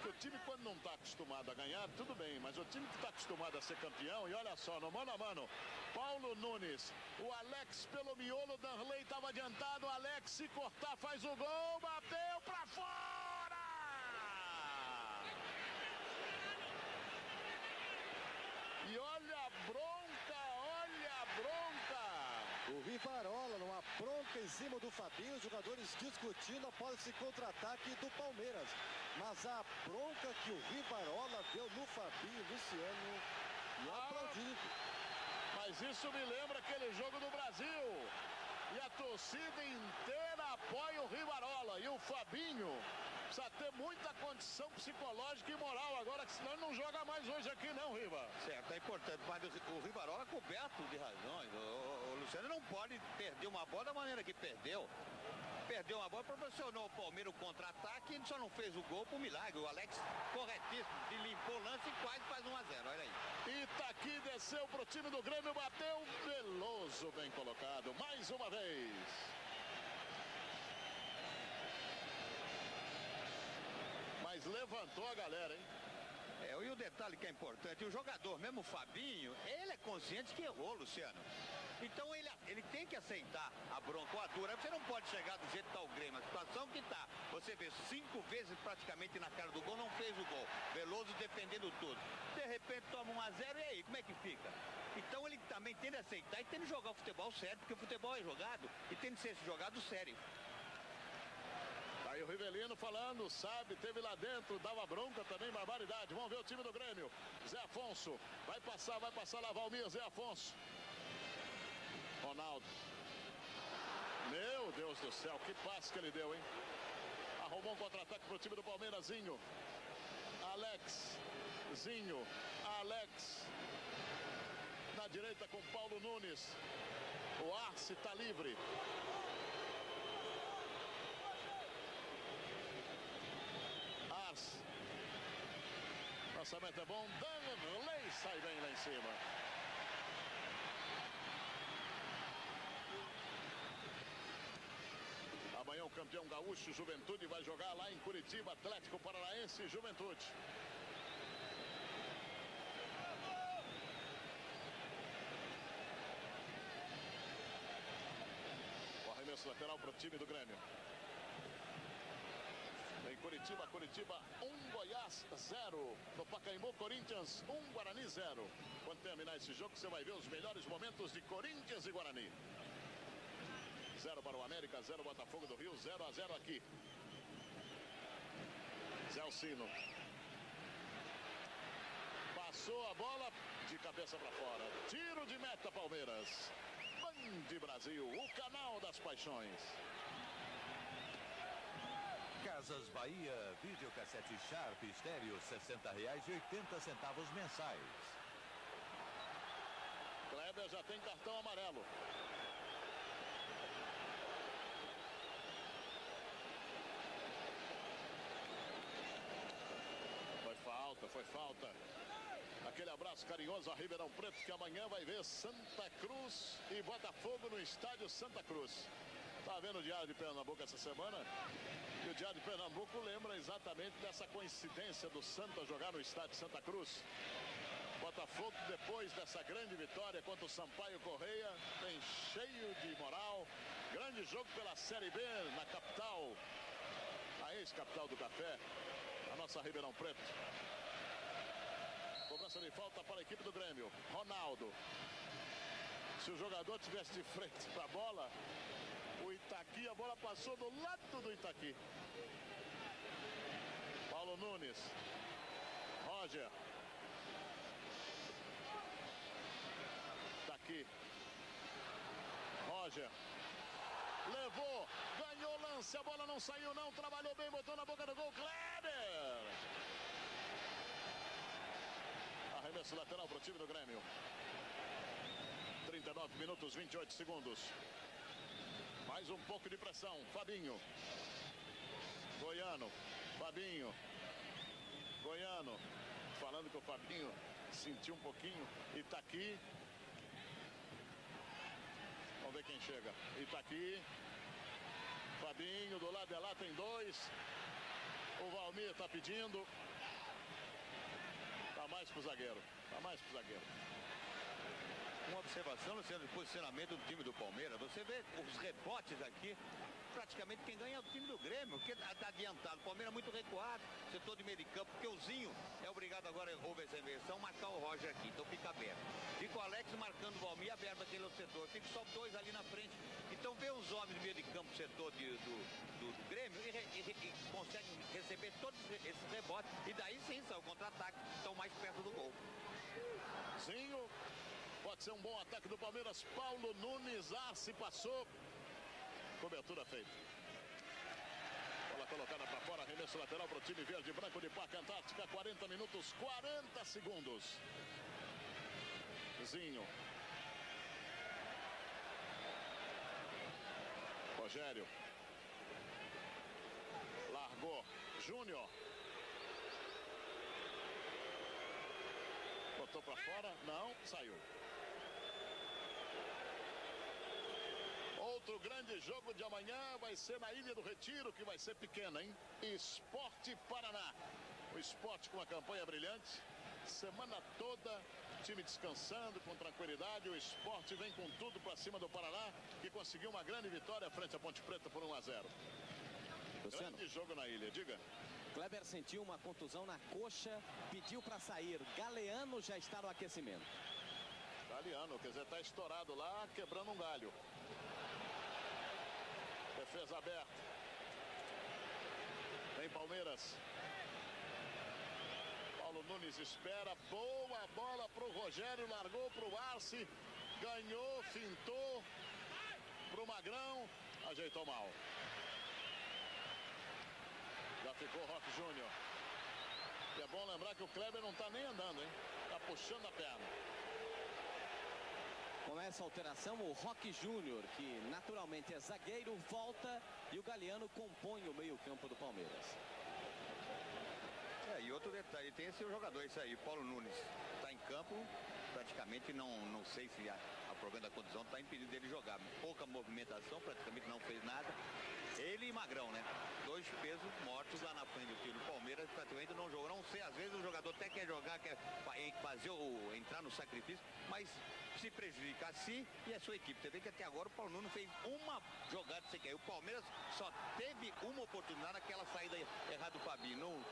S6: Porque o time, quando não está acostumado a ganhar, tudo bem, mas o time que está acostumado a ser campeão, e olha só, no mano a mano, Paulo Nunes, o Alex pelo miolo, Danley estava adiantado, o Alex se cortar faz o gol, bateu para fora! E olha a bronca, olha a bronca!
S3: O Rivarola numa bronca em cima do Fabinho, os jogadores discutindo após esse contra-ataque do Palmeiras. Mas a bronca que o Rivarola deu no Fabinho, Luciano, e aplaudido.
S6: Mas isso me lembra aquele jogo do Brasil. E a torcida inteira apoia o Rivarola. E o Fabinho precisa ter muita condição psicológica e moral agora, que senão ele não joga mais hoje aqui não, Riva.
S8: Certo, é importante, mas o Rivarola é coberto de razões. O Luciano não pode perder uma bola da maneira que perdeu. Perdeu uma bola, proporcionou o Palmeiras o contra-ataque e ele só não fez o gol por milagre. O Alex, corretíssimo, de limpou o lance e quase faz 1-0, olha aí.
S6: Itaqui desceu pro time do Grêmio, bateu, Veloso bem colocado, mais uma vez. Mas levantou a galera, hein?
S8: E o detalhe que é importante, o jogador, mesmo o Fabinho, ele é consciente que errou, Luciano. Então ele tem que aceitar a bronca, a dura. Você não pode chegar do jeito que está o Grêmio, a situação que está. Você vê 5 vezes praticamente na cara do gol, não fez o gol. Veloso defendendo tudo. De repente toma 1-0 e aí, como é que fica? Então ele também tem de aceitar e tem de jogar o futebol sério, porque o futebol é jogado e tem de ser jogado sério.
S6: Aí o Rivelino falando, sabe, teve lá dentro, dava bronca também, barbaridade. Vamos ver o time do Grêmio. Zé Afonso, vai passar lá, Valmir, Zé Afonso. Ronaldo. Meu Deus do céu, que passe que ele deu, hein? Arrumou um contra-ataque pro time do Palmeiras, Zinho. Alex. Zinho. Alex. Na direita com Paulo Nunes. O Arce tá livre. Arce. Lançamento é bom. Danley sai bem lá em cima. Amanhã o campeão gaúcho Juventude vai jogar lá em Curitiba, Atlético Paranaense e Juventude. O arremesso lateral para o time do Grêmio. Em Curitiba, 1, Goiás 0. No Pacaembu, Corinthians 1, Guarani 0. Quando terminar esse jogo, você vai ver os melhores momentos de Corinthians e Guarani. 0 para o América, 0 Botafogo do Rio, 0-0 aqui. Zé Alcino. Passou a bola de cabeça para fora. Tiro de meta, Palmeiras. Band Band Brasil, o canal das paixões.
S7: Casas Bahia, videocassete Sharp estéreo, R$60,80 mensais.
S6: Kleber já tem cartão amarelo. Foi falta. Aquele abraço carinhoso a Ribeirão Preto, que amanhã vai ver Santa Cruz e Botafogo no estádio Santa Cruz. Tá vendo o Diário de Pernambuco essa semana? E o Diário de Pernambuco lembra exatamente dessa coincidência do Santa jogar no estádio Santa Cruz. Botafogo, depois dessa grande vitória contra o Sampaio Correia, tem cheio de moral. Grande jogo pela Série B na capital, a ex-capital do café, a nossa Ribeirão Preto. Cobrança de falta para a equipe do Grêmio. Ronaldo. Se o jogador tivesse de frente para a bola, o Itaqui, a bola passou do lado do Itaqui. Paulo Nunes. Roger. Itaqui. Roger. Levou. Ganhou lance. A bola não saiu não. Trabalhou bem. Botou na boca do gol. Kleber. Arremesso lateral para o time do Grêmio. 39 minutos, 28 segundos. Mais um pouco de pressão. Fabinho. Goiano. Fabinho. Goiano. Falando que o Fabinho sentiu um pouquinho. Itaqui. Vamos ver quem chega. Itaqui. Fabinho. Do lado de lá tem dois. O Valmir está pedindo. Tá mais pro zagueiro. Tá mais pro zagueiro.
S8: Uma observação, Luciano, de posicionamento do time do Palmeiras. Você vê os rebotes aqui. Praticamente quem ganha é o time do Grêmio, porque tá adiantado. O Palmeiras muito recuado, setor de meio de campo, porque o Zinho é obrigado agora, houve essa inversão, marcar o Roger aqui, então fica aberto. Fica o Alex marcando o Valmir aberto aquele outro setor. Fica só dois ali na frente. Então vê os homens do meio de campo, setor do Grêmio, e conseguem receber todos esses rebotes. E daí sim, são contra-ataque, estão mais perto do gol.
S6: Zinho, pode ser um bom ataque do Palmeiras. Paulo Nunes, se passou. Cobertura feita. Bola colocada para fora, arremesso lateral para o time verde e branco de Parque Antártica. 40 minutos, 40 segundos. Zinho. Rogério. Largou. Júnior. Botou para fora. Não, saiu. Outro grande jogo de amanhã vai ser na Ilha do Retiro, que vai ser pequena, hein? Esporte Paraná. O esporte com uma campanha brilhante. Semana toda, time descansando com tranquilidade. O esporte vem com tudo para cima do Paraná, que conseguiu uma grande vitória frente à Ponte Preta por 1-0. Grande jogo na ilha, diga.
S9: Kleber sentiu uma contusão na coxa, pediu para sair. Galeano já está no aquecimento.
S6: Galeano, quer dizer, está estourado lá, quebrando um galho. Defesa aberta. Vem Palmeiras. Paulo Nunes espera. Boa bola para o Rogério. Largou para o Arce. Ganhou, fintou. Para o Magrão. Ajeitou mal. Já ficou o Roque Júnior. E é bom lembrar que o Kleber não está nem andando, hein? Está puxando a perna.
S9: Com essa alteração, o Roque Júnior, que naturalmente é zagueiro, volta e o Galeano compõe o meio-campo do Palmeiras.
S8: E outro detalhe, tem esse jogador, esse aí, Paulo Nunes, está em campo, praticamente não sei se a problema da condição está impedindo dele jogar. Pouca movimentação, praticamente não fez nada. Ele e Magrão, né? Dois pesos mortos lá na frente do time do Palmeiras, praticamente não jogou. Não sei, às vezes o jogador até quer jogar, quer fazer entrar no sacrifício, mas se prejudica a si e a sua equipe. Você vê que até agora o Paulo Nunes fez uma jogada sequer. O Palmeiras só teve uma oportunidade naquela saída errada do Fabinho.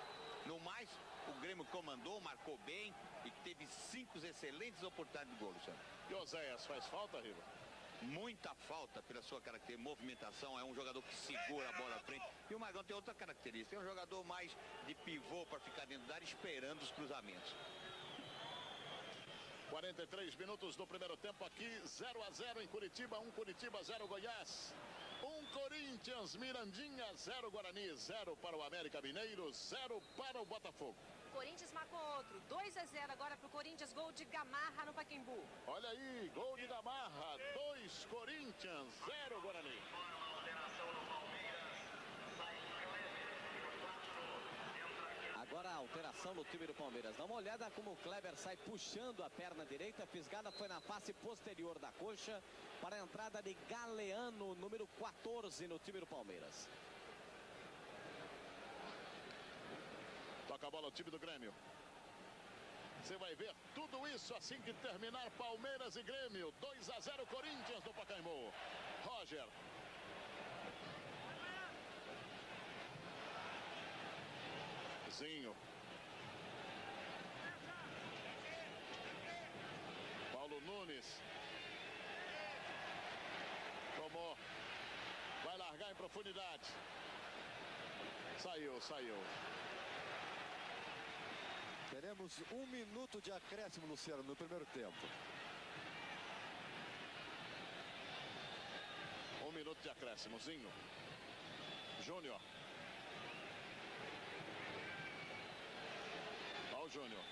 S8: No mais, o Grêmio comandou, marcou bem e teve 5 excelentes oportunidades de gol, Luciano.
S6: E Oséias faz falta, Riva?
S8: Muita falta pela sua característica, movimentação, é um jogador que segura a bola à frente. E o Magrão tem outra característica, é um jogador mais de pivô para ficar dentro da área esperando os cruzamentos.
S6: 43 minutos do primeiro tempo aqui, 0-0 em Curitiba, 1 Curitiba, 0 Goiás. 1 Corinthians, Mirandinha, 0 Guarani, 0 para o América Mineiro, 0 para o Botafogo.
S11: Corinthians marcou outro, 2-0 agora para o Corinthians, gol de Gamarra no Pacaembu.
S6: Olha aí, gol de Gamarra, 2 Corinthians, 0 Guarani.
S9: Agora a alteração no time do Palmeiras. Dá uma olhada como o Kleber sai puxando a perna direita. A fisgada foi na face posterior da coxa para a entrada de Galeano, número 14 no time do Palmeiras.
S6: Toca a bola o time do Grêmio. Você vai ver tudo isso assim que terminar Palmeiras e Grêmio. 2-0 Corinthians no Pacaembu. Roger. Zinho. Paulo Nunes. Tomou. Vai largar em profundidade. Saiu.
S3: Teremos 1 minuto de acréscimo, Luciano, no primeiro tempo.
S6: 1 minuto de acréscimo. Zinho. Júnior. Olha o Júnior.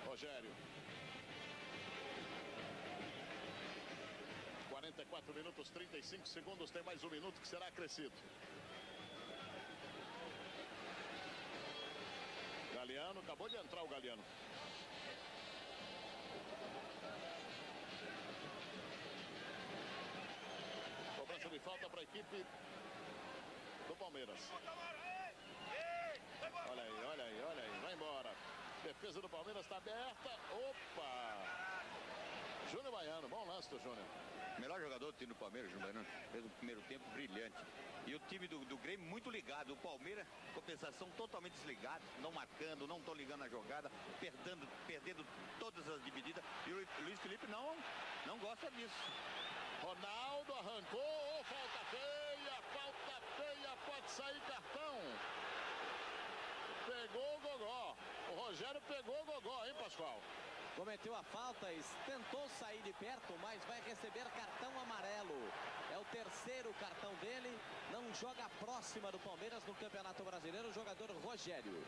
S6: Rogério. 44 minutos, 35 segundos. Tem mais 1 minuto que será acrescido. Galeano, acabou de entrar o Galeano. Cobrança de falta para a equipe do Palmeiras. Olha aí, vai embora. Defesa do Palmeiras está aberta. Opa! Júnior Baiano, bom lance do Júnior.
S8: Melhor jogador do time do Palmeiras, Júnior Baiano. Fez um primeiro tempo brilhante. E o time do Grêmio muito ligado. O Palmeiras, compensação, totalmente desligado. Não marcando, não estão ligando a jogada. Perdendo todas as divididas. E o Luiz Felipe não gosta disso.
S6: Ronaldo arrancou. Falta feia. Pode sair cartão. Pegou o Gogó. O Rogério pegou o Gogó, hein, Pascoal?
S9: Cometeu a falta, tentou sair de perto, mas vai receber cartão amarelo. É o terceiro cartão dele. Não joga próxima do Palmeiras no Campeonato Brasileiro, o jogador Rogério.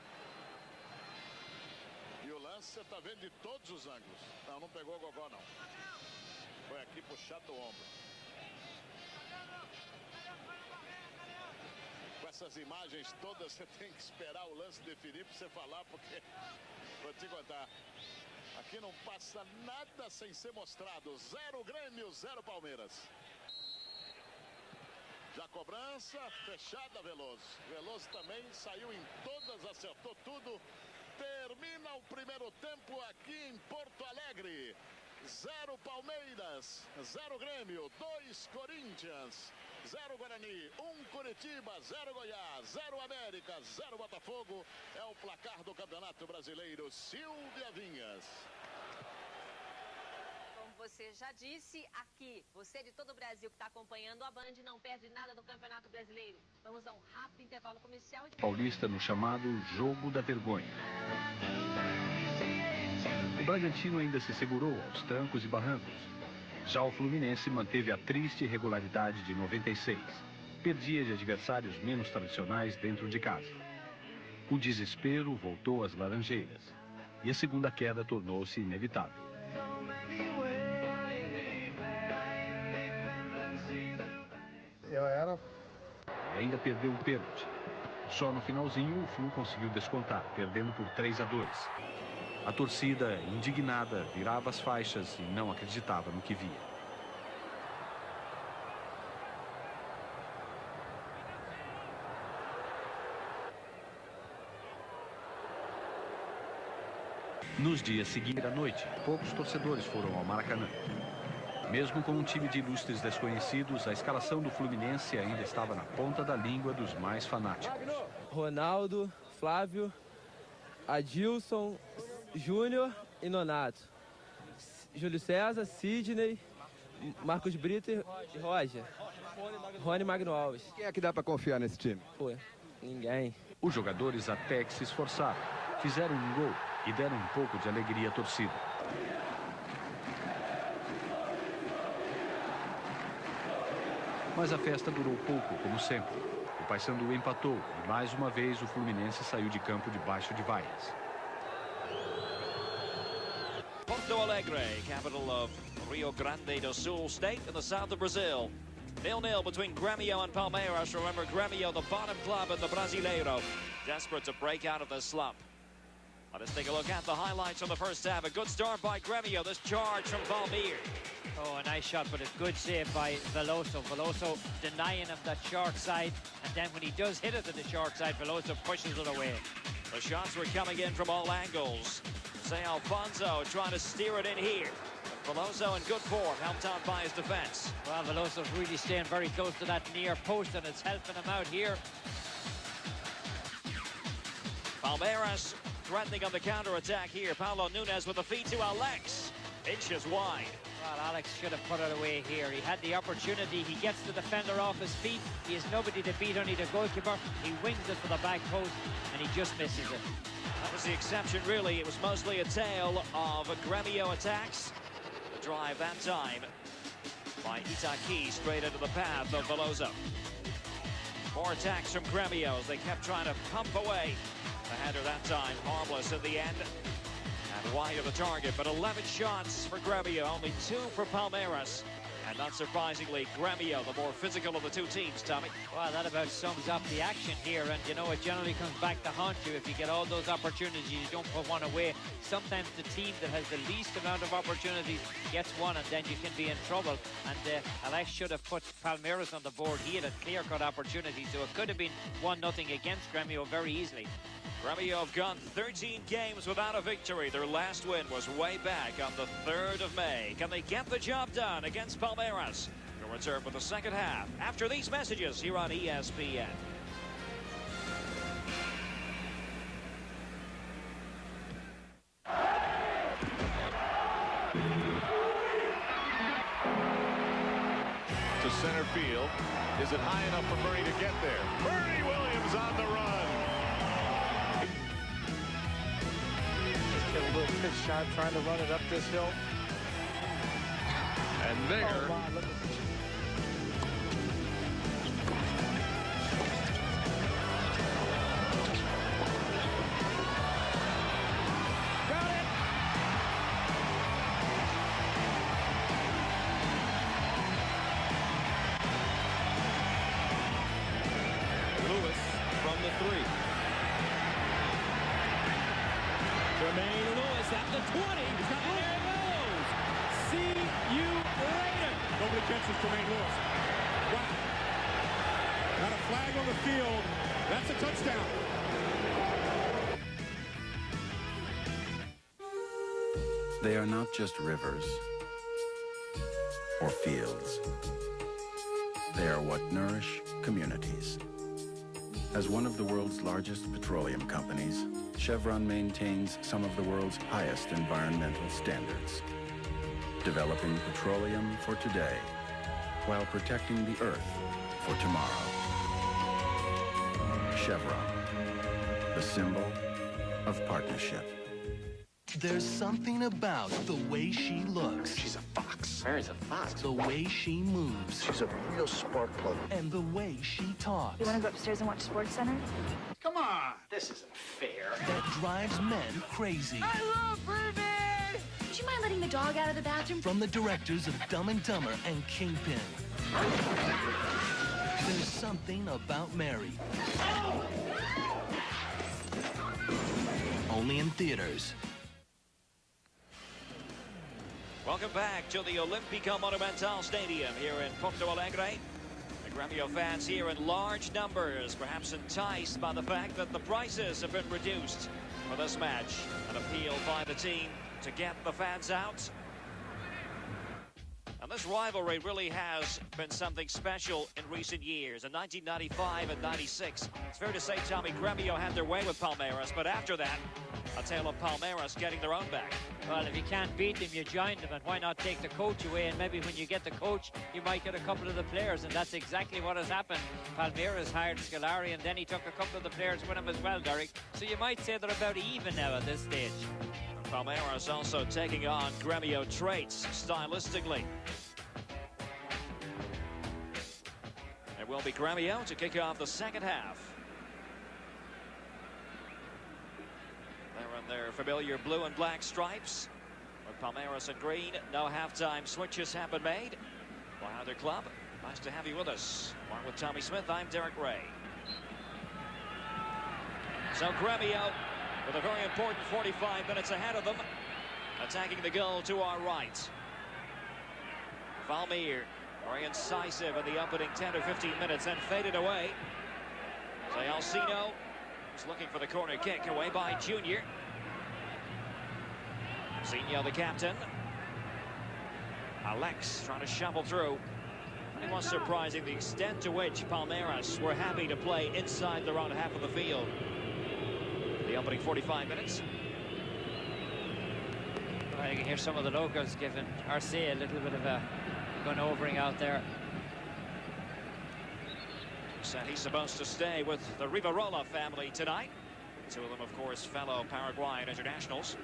S6: E o lance você está vendo de todos os ângulos. Não pegou o Gogó, não. Foi aqui puxado o ombro. Com essas imagens todas, você tem que esperar o lance definir para você falar, porque vou te contar. Aqui não passa nada sem ser mostrado. 0 Grêmio, 0 Palmeiras. Já cobrança, fechada Veloso. Veloso também saiu em todas, acertou tudo. Termina o primeiro tempo aqui em Porto Alegre. 0 Palmeiras, 0 Grêmio, 2 Corinthians, 0 Guarani, 1 Curitiba, 0 Goiás, 0 América, 0 Botafogo. É o placar do Campeonato Brasileiro. Silvia Vinhas.
S11: Como você já disse, aqui, você de todo o Brasil que está acompanhando a Band não perde nada do Campeonato Brasileiro. Vamos a um rápido intervalo comercial.
S12: Paulista no chamado Jogo da Vergonha. O Bragantino ainda se segurou aos trancos e barrancos. Já o Fluminense manteve a triste regularidade de 96. Perdia de adversários menos tradicionais dentro de casa. O desespero voltou às Laranjeiras. E a segunda queda tornou-se inevitável. E ainda perdeu o pênalti. Só no finalzinho o Flu conseguiu descontar, perdendo por 3-2. A torcida, indignada, virava as faixas e não acreditava no que via. Nos dias seguintes à noite, poucos torcedores foram ao Maracanã. Mesmo com um time de ilustres desconhecidos, a escalação do Fluminense ainda estava na ponta da língua dos mais fanáticos.
S13: Ronaldo, Flávio, Adilson, Júnior e Nonato. Júlio César, Sidney, Marcos Brito e Roger. Rony Magno Alves.
S5: Quem é que dá para confiar nesse time?
S13: Pô, ninguém.
S12: Os jogadores até que se esforçaram, fizeram um gol e deram um pouco de alegria à torcida. Mas a festa durou pouco, como sempre. O Paysandu empatou e mais uma vez o Fluminense saiu de campo debaixo de vaias.
S14: Porto Alegre, capital of Rio Grande do Sul state in the south of Brazil. 0-0 between Grêmio and Palmeiras. Remember, Grêmio, the bottom club in the Brasileiro, desperate to break out of this slump. Let us take a look at the highlights from the first half. A good start by Grêmio. This charge from Palmeiras.
S15: Oh, a nice shot, but a good save by Veloso. Veloso denying him that short side, and then when he does hit it to the short side, Veloso pushes it away.
S14: The shots were coming in from all angles. Say Alfonso trying to steer it in here. Veloso in good form, helped out by his defense.
S15: Well, Veloso's really staying very close to that near post, and it's helping him out here.
S14: Palmeiras threatening on the counter-attack here. Paulo Nunes with the feed to Alex. Inches wide.
S15: Well, Alex should have put it away here. He had the opportunity. He gets the defender off his feet. He has nobody to beat, only the goalkeeper. He wings it for the back post, and he just misses it.
S14: That was the exception, really. It was mostly a tale of Grêmio attacks. The drive that time by Itaki straight into the path of Veloso. More attacks from Grêmio as they kept trying to pump away. The header that time harmless in the end and wide of the target, but 11 shots for Grêmio, only 2 for Palmeiras. And not surprisingly, Grêmio, the more physical of the two teams, Tommy.
S15: Well, that about sums up the action here, and you know, it generally comes back to haunt you. If you get all those opportunities, you don't put one away. Sometimes the team that has the least amount of opportunities gets one, and then you can be in trouble. And Alex should have put Palmeiras on the board. He had a clear-cut opportunity, so it could have been 1-0 against Grêmio very easily.
S14: Grêmio have gone 13 games without a victory. Their last win was way back on the 3rd of May. Can they get the job done against Palmeiras? We'll return for the second half after these messages here on ESPN.
S16: To center field. Is it high enough for Murray to get there? Murray Williams on the run.
S2: Get a little pitch shot trying to run it up this hill.
S16: And there.
S2: Oh, my, look at this. Got it. Lewis from the 3. Jermaine Lewis at the 20. And there it goes. See you later. Nobody catches Jermaine Lewis. Wow. Got a flag on the field. That's a touchdown.
S17: They are not just rivers or fields. They are what nourish communities. As one of the world's largest petroleum companies, Chevron maintains some of the world's highest environmental standards, developing petroleum for today while protecting the earth for tomorrow. Chevron, the symbol of partnership.
S18: There's something about the way she looks.
S19: She's a fox. Mary's a fox.
S18: The way she moves.
S19: She's a real spark plug.
S18: And the way she talks.
S20: You want to go upstairs and watch Sports Center?
S19: Come on, this isn't fair.
S18: That drives men crazy.
S20: I love Ruben! Would you mind letting the dog out of the bathroom?
S18: From the directors of Dumb and Dumber and Kingpin. There's something about Mary. Only in theaters.
S14: Welcome back to the Olímpico Monumental Stadium here in Porto Alegre. The Grêmio fans here in large numbers, perhaps enticed by the fact that the prices have been reduced for this match. An appeal by the team to get the fans out. And this rivalry really has been something special in recent years. In 1995 and 96, it's fair to say, Tommy, Grêmio had their way with Palmeiras, but after that, a tale of Palmeiras getting their own back.
S15: Well, if you can't beat them, you join them, and why not take the coach away? And maybe when you get the coach, you might get a couple of the players, and that's exactly what has happened. Palmeiras hired Scolari, and then he took a couple of the players with him as well, Derek. So you might say they're about even now at this stage.
S14: Palmeiras also taking on Grêmio traits stylistically. It will be Grêmio to kick off the second half. They're in their familiar blue and black stripes. With Palmeiras in green, no halftime switches have been made by either club. Nice to have you with us. Along with Tommy Smith, I'm Derek Ray. So Grêmio with a very important 45 minutes ahead of them. Attacking the goal to our right. Valmir, very incisive in the opening 10 or 15 minutes, then faded away. Zé Alcino is looking for the corner kick, away by Junior. Zinho, the captain. Alex trying to shovel through. It was surprising the extent to which Palmeiras were happy to play inside their own half of the field. The opening 45 minutes.
S15: Well, you can hear some of the locals giving Arce a little bit of a gun-overing out there.
S14: Said he's supposed to stay with the Rivarola family tonight. Two of them, of course, fellow Paraguayan internationals.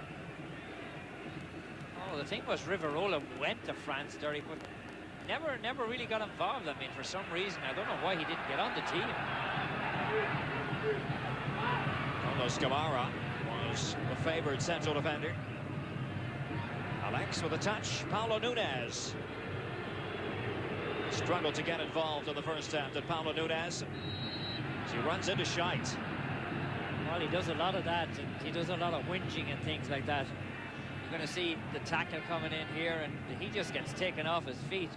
S15: Oh, the thing was Rivarola went to France, Derek, but never really got involved. I mean, for some reason, I don't know why he didn't get on the team.
S14: Carlos Camara was the favored central defender. Alex with a touch. Paulo Nunes struggled to get involved in the first half. Did Paulo Nunes? He runs into Scheidt.
S15: Well, he does a lot of that, and he does a lot of whinging and things like that. You're going to see the tackle coming in here, and he just gets taken off his feet.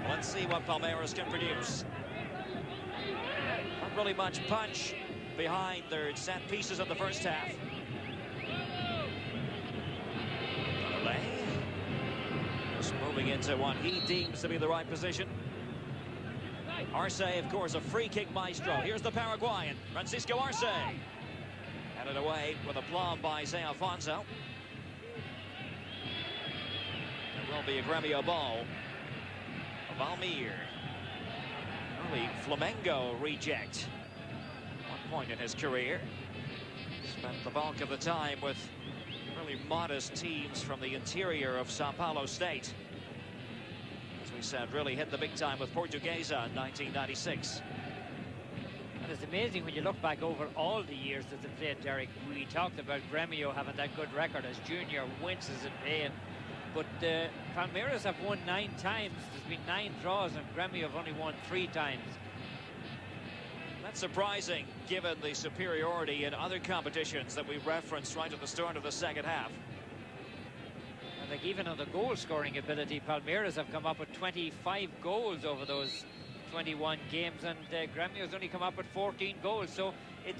S14: Let's see what Palmeiras can produce. Not really much punch behind their set pieces of the first half. Just moving into what he deems to be the right position. Arce, of course, a free kick maestro. Here's the Paraguayan, Francisco Arce. Headed away with aplomb by Zé Alfonso. It will be a Grêmio ball. Valmir. Early Flamengo reject. One point in his career. Spent the bulk of the time with really modest teams from the interior of Sao Paulo State. As we said, really hit the big time with Portuguesa in 1996.
S15: And it's amazing when you look back over all the years that they played, Derek. We talked about Grêmio having that good record as Junior winces in pain. But Palmeiras have won 9 times. There's been 9 draws, and Grêmio have only won 3 times.
S14: That's surprising, given the superiority in other competitions that we referenced right at the start of the second half.
S15: I think even on the goal-scoring ability, Palmeiras have come up with 25 goals over those 21 games, and Grêmio's only come up with 14 goals. So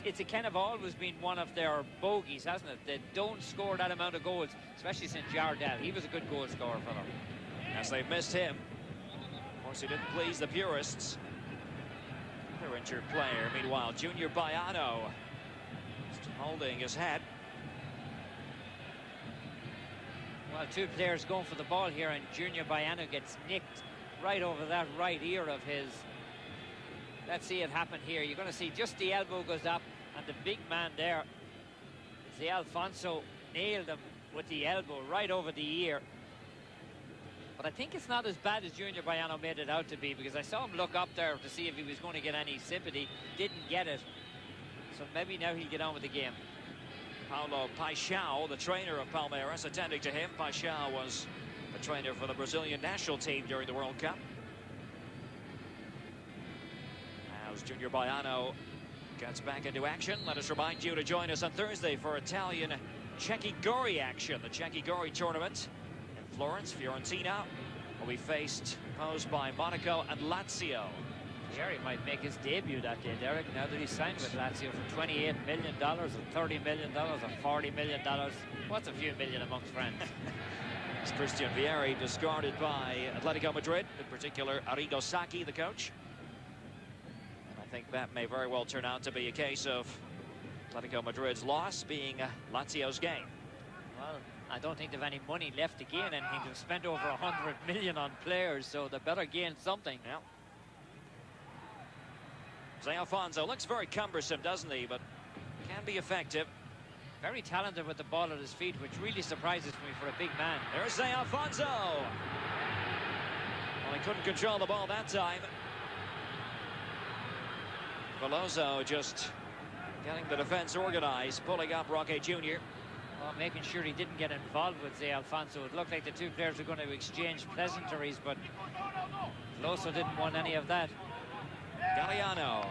S15: it's a kind of always been one of their bogeys, hasn't it? They don't score that amount of goals, especially since Jardel. He was a good goal scorer for them.
S14: As they've missed him. Of course, he didn't please the purists. Another injured player. Meanwhile, Junior Baiano still holding his head.
S15: Well, 2 players going for the ball here, and Junior Baiano gets nicked right over that right ear of his. Let's see it happen here. You're going to see just the elbow goes up, and the big man there, Zé Alfonso, nailed him with the elbow right over the ear. But I think it's not as bad as Junior Baiano made it out to be, because I saw him look up there to see if he was going to get any sympathy. Didn't get it. So maybe now he'll get on with the game.
S14: Paulo Paixão, the trainer of Palmeiras, attending to him. Paixão was the trainer for the Brazilian national team during the World Cup. As Junior Baiano gets back into action, let us remind you to join us on Thursday for Italian Cecchi action. The Cecchi tournament in Florence. Fiorentina will be posed by Monaco and Lazio.
S15: Jerry might make his debut that day, Derek, now that he's signed with Lazio for $28 million, or $30 million, or $40 million. What's a few million amongst friends?
S14: It's Christian Vieri discarded by Atletico Madrid, in particular Arrigo Sacchi, the coach. And I think that may very well turn out to be a case of Atletico Madrid's loss being Lazio's gain.
S15: Well, I don't think they've any money left to gain anything. They've spent over 100 million on players, so they better gain something.
S14: Yeah. Zé Alfonso looks very cumbersome, doesn't he? But can be effective.
S15: Very talented with the ball at his feet, which really surprises me for a big man.
S14: There's Zé Alfonso. Well, he couldn't control the ball that time. Veloso just getting the defense organized, pulling up Roque Jr.
S15: Well, making sure he didn't get involved with Zé Alfonso. It looked like the two players were going to exchange pleasantries, but Veloso didn't want any of that.
S14: Galliano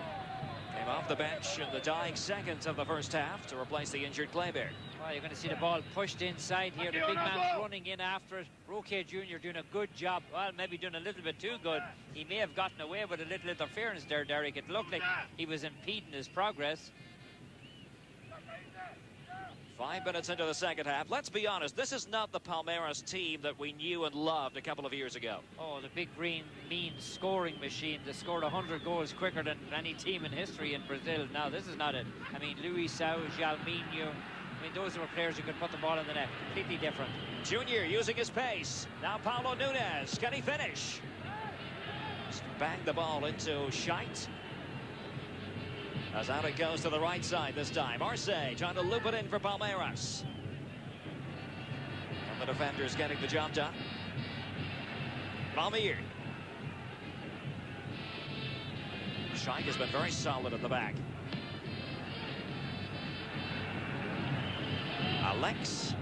S14: came off the bench in the dying seconds of the first half to replace the injured Kleber.
S15: Well, you're going to see the ball pushed inside here. The big man's running in after it. Roque Jr. doing a good job. Well, maybe doing a little bit too good. He may have gotten away with a little interference there, Derek. It looked like he was impeding his progress.
S14: 5 minutes into the second half. Let's be honest, this is not the Palmeiras team that we knew and loved a couple of years ago.
S15: Oh, the big green, mean scoring machine that scored 100 goals quicker than any team in history in Brazil. Now, this is not it. I mean, Luisao, Jalminho, I mean, those were players who could put the ball in the net. Completely different.
S14: Junior using his pace. Now Paulo Nunes. Can he finish? Just bang the ball into Scheidt. As out it goes to the right side this time. Arce trying to loop it in for Palmeiras. And the defenders getting the job done. Valmir. Scheidt has been very solid at the back. Alex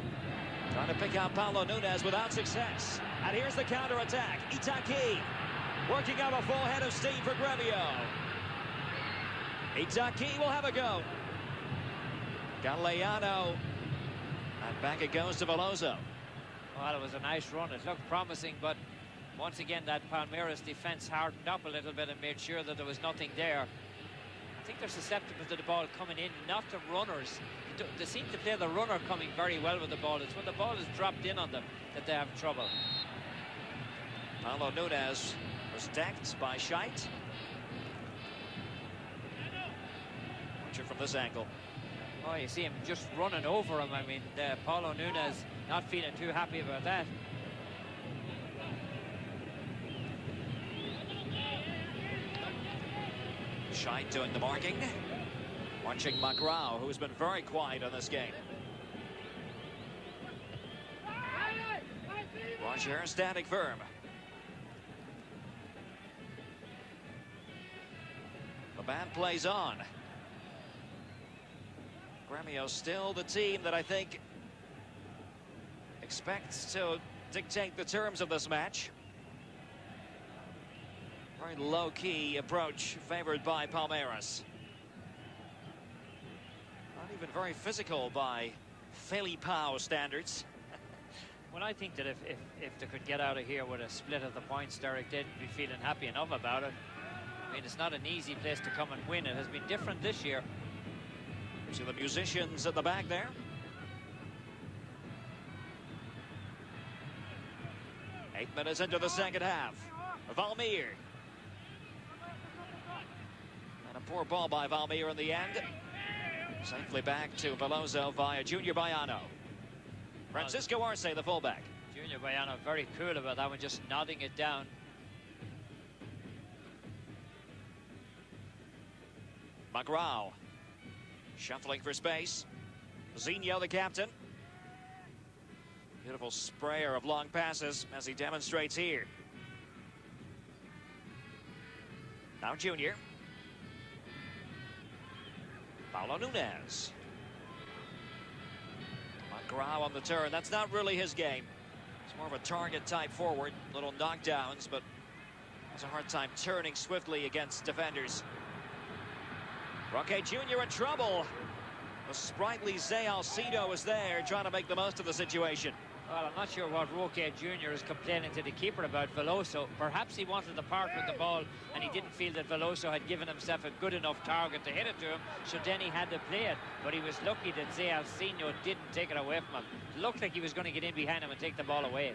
S14: trying to pick out Paulo Nunes without success. And here's the counter-attack. Itaki working out a full head of steam for Grêmio. Itaki will have a go. Galliano. And back it goes to Veloso.
S15: Well, it was a nice run. It looked promising, but once again, that Palmeiras defense hardened up a little bit and made sure that there was nothing there. I think they're susceptible to the ball coming in, not the runners. They seem to play the runner coming very well with the ball. It's when the ball is dropped in on them that they have trouble.
S14: Paulo Nunes was decked by Scheidt. Watch it from this angle.
S15: Oh, you see him just running over him. I mean, Paulo Nunes not feeling too happy about that.
S14: Scheidt doing the marking. Watching Magrao, who's been very quiet in this game. Roger standing firm. The band plays on. Grêmio still the team that I think expects to dictate the terms of this match. Very low-key approach favored by Palmeiras. Not even very physical by Felipao standards.
S15: Well, I think that if they could get out of here with a split of the points, Derek, they'd be feeling happy enough about it. I mean, it's not an easy place to come and win. It has been different this year.
S14: See the musicians at the back there. Eight minutes into the second half. Valmir. And a poor ball by Valmir in the end. Safely back to Veloso via Junior Baiano. Francisco Arce, the fullback.
S15: Junior Baiano very cool about that one, just nodding it down.
S14: Magrao. Shuffling for space. Zinho, the captain. Beautiful sprayer of long passes as he demonstrates here. Now Junior. Paulo Nunes. Magrao on the turn. That's not really his game. It's more of a target type forward. Little knockdowns, but has a hard time turning swiftly against defenders. Roque Jr. in trouble. The sprightly Zé Alcido is there trying to make the most of the situation.
S15: Well, I'm not sure what Roque Jr. is complaining to the keeper about Veloso. Perhaps he wanted to part with the ball and he didn't feel that Veloso had given himself a good enough target to hit it to him, so then he had to play it. But he was lucky that Zé Alcinho didn't take it away from him. It looked like he was going to get in behind him and take the ball away.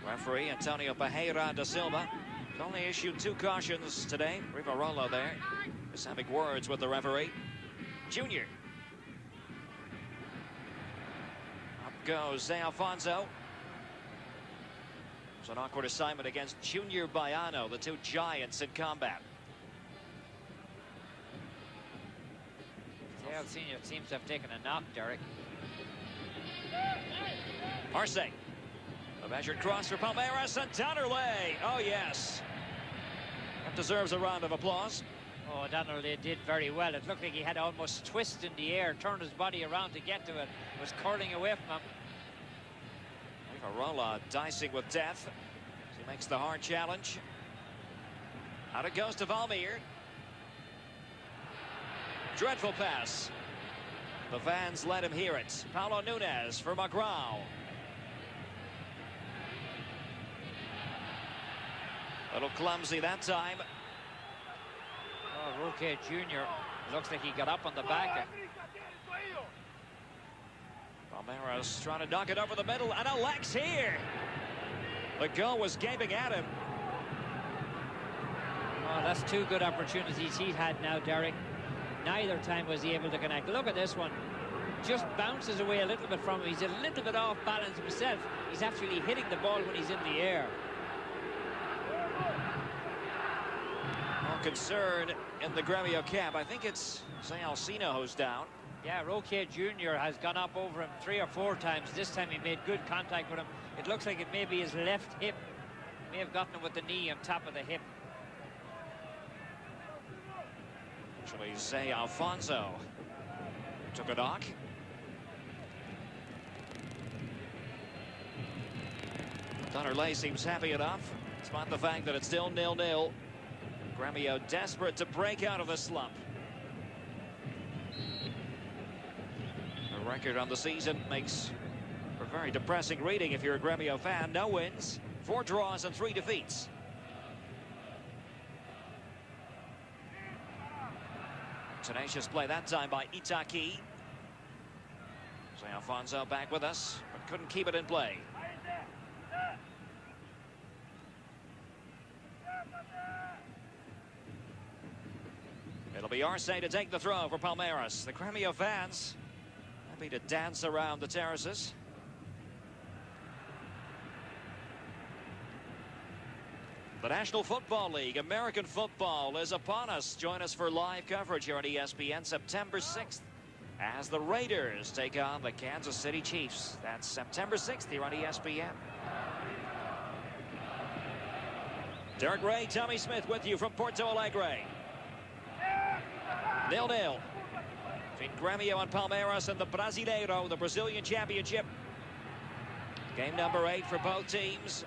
S14: Referee Antonio Pereira da Silva only issued 2 cautions today. Rivarola there is having words with the referee. Junior. Goes Zé Alfonso. It's an awkward assignment against Junior Baiano, the 2 giants in combat.
S15: Zé Alcinho seems to have taken a knock, Derek.
S14: Arce. A measured cross for Palmeiras and Donnerley. Oh, yes. That deserves a round of applause.
S15: Oh, Donnerley did very well. It looked like he had almost twist in the air, turned his body around to get to it. It was curling away from him.
S14: Rivarola dicing with death as he makes the hard challenge. Out it goes to Valmir. Dreadful pass. The fans let him hear it. Paulo Nunes for Magrão. A little clumsy that time.
S15: Oh, Roque Jr. looks like he got up on the back.
S14: Palmeiras trying to knock it over the middle, and Alex here. The goal was gaping at him.
S15: Oh, that's 2 good opportunities he had now, Derek. Neither time was he able to connect. Look at this one. Just bounces away a little bit from him. He's a little bit off balance himself. He's actually hitting the ball when he's in the air.
S14: No concern in the Grêmio camp. I think it's Zé Alcinho who's down.
S15: Yeah, Roque Jr. has gone up over him 3 or 4 times. This time he made good contact with him. It looks like it may be his left hip. May have gotten him with the knee on top of the hip.
S14: Actually, Zé Alfonso took a knock. Donnerley seems happy enough. Despite the fact that it's still 0-0. Grêmio desperate to break out of the slump. The record on the season makes for a very depressing reading if you're a Grêmio fan. No wins, 4 draws and 3 defeats. Tenacious play that time by Itaki. Zé Alfonso back with us, but couldn't keep it in play. It'll be Arce to take the throw for Palmeiras. The Grêmio fans happy to dance around the terraces. The National Football League, American football, is upon us. Join us for live coverage here on ESPN September 6th as the Raiders take on the Kansas City Chiefs. That's September 6th here on ESPN. Derek Ray, Tommy Smith with you from Porto Alegre. 0-0 between Grêmio and Palmeiras in the Brasileiro, the Brazilian Championship. Game number 8 for both teams.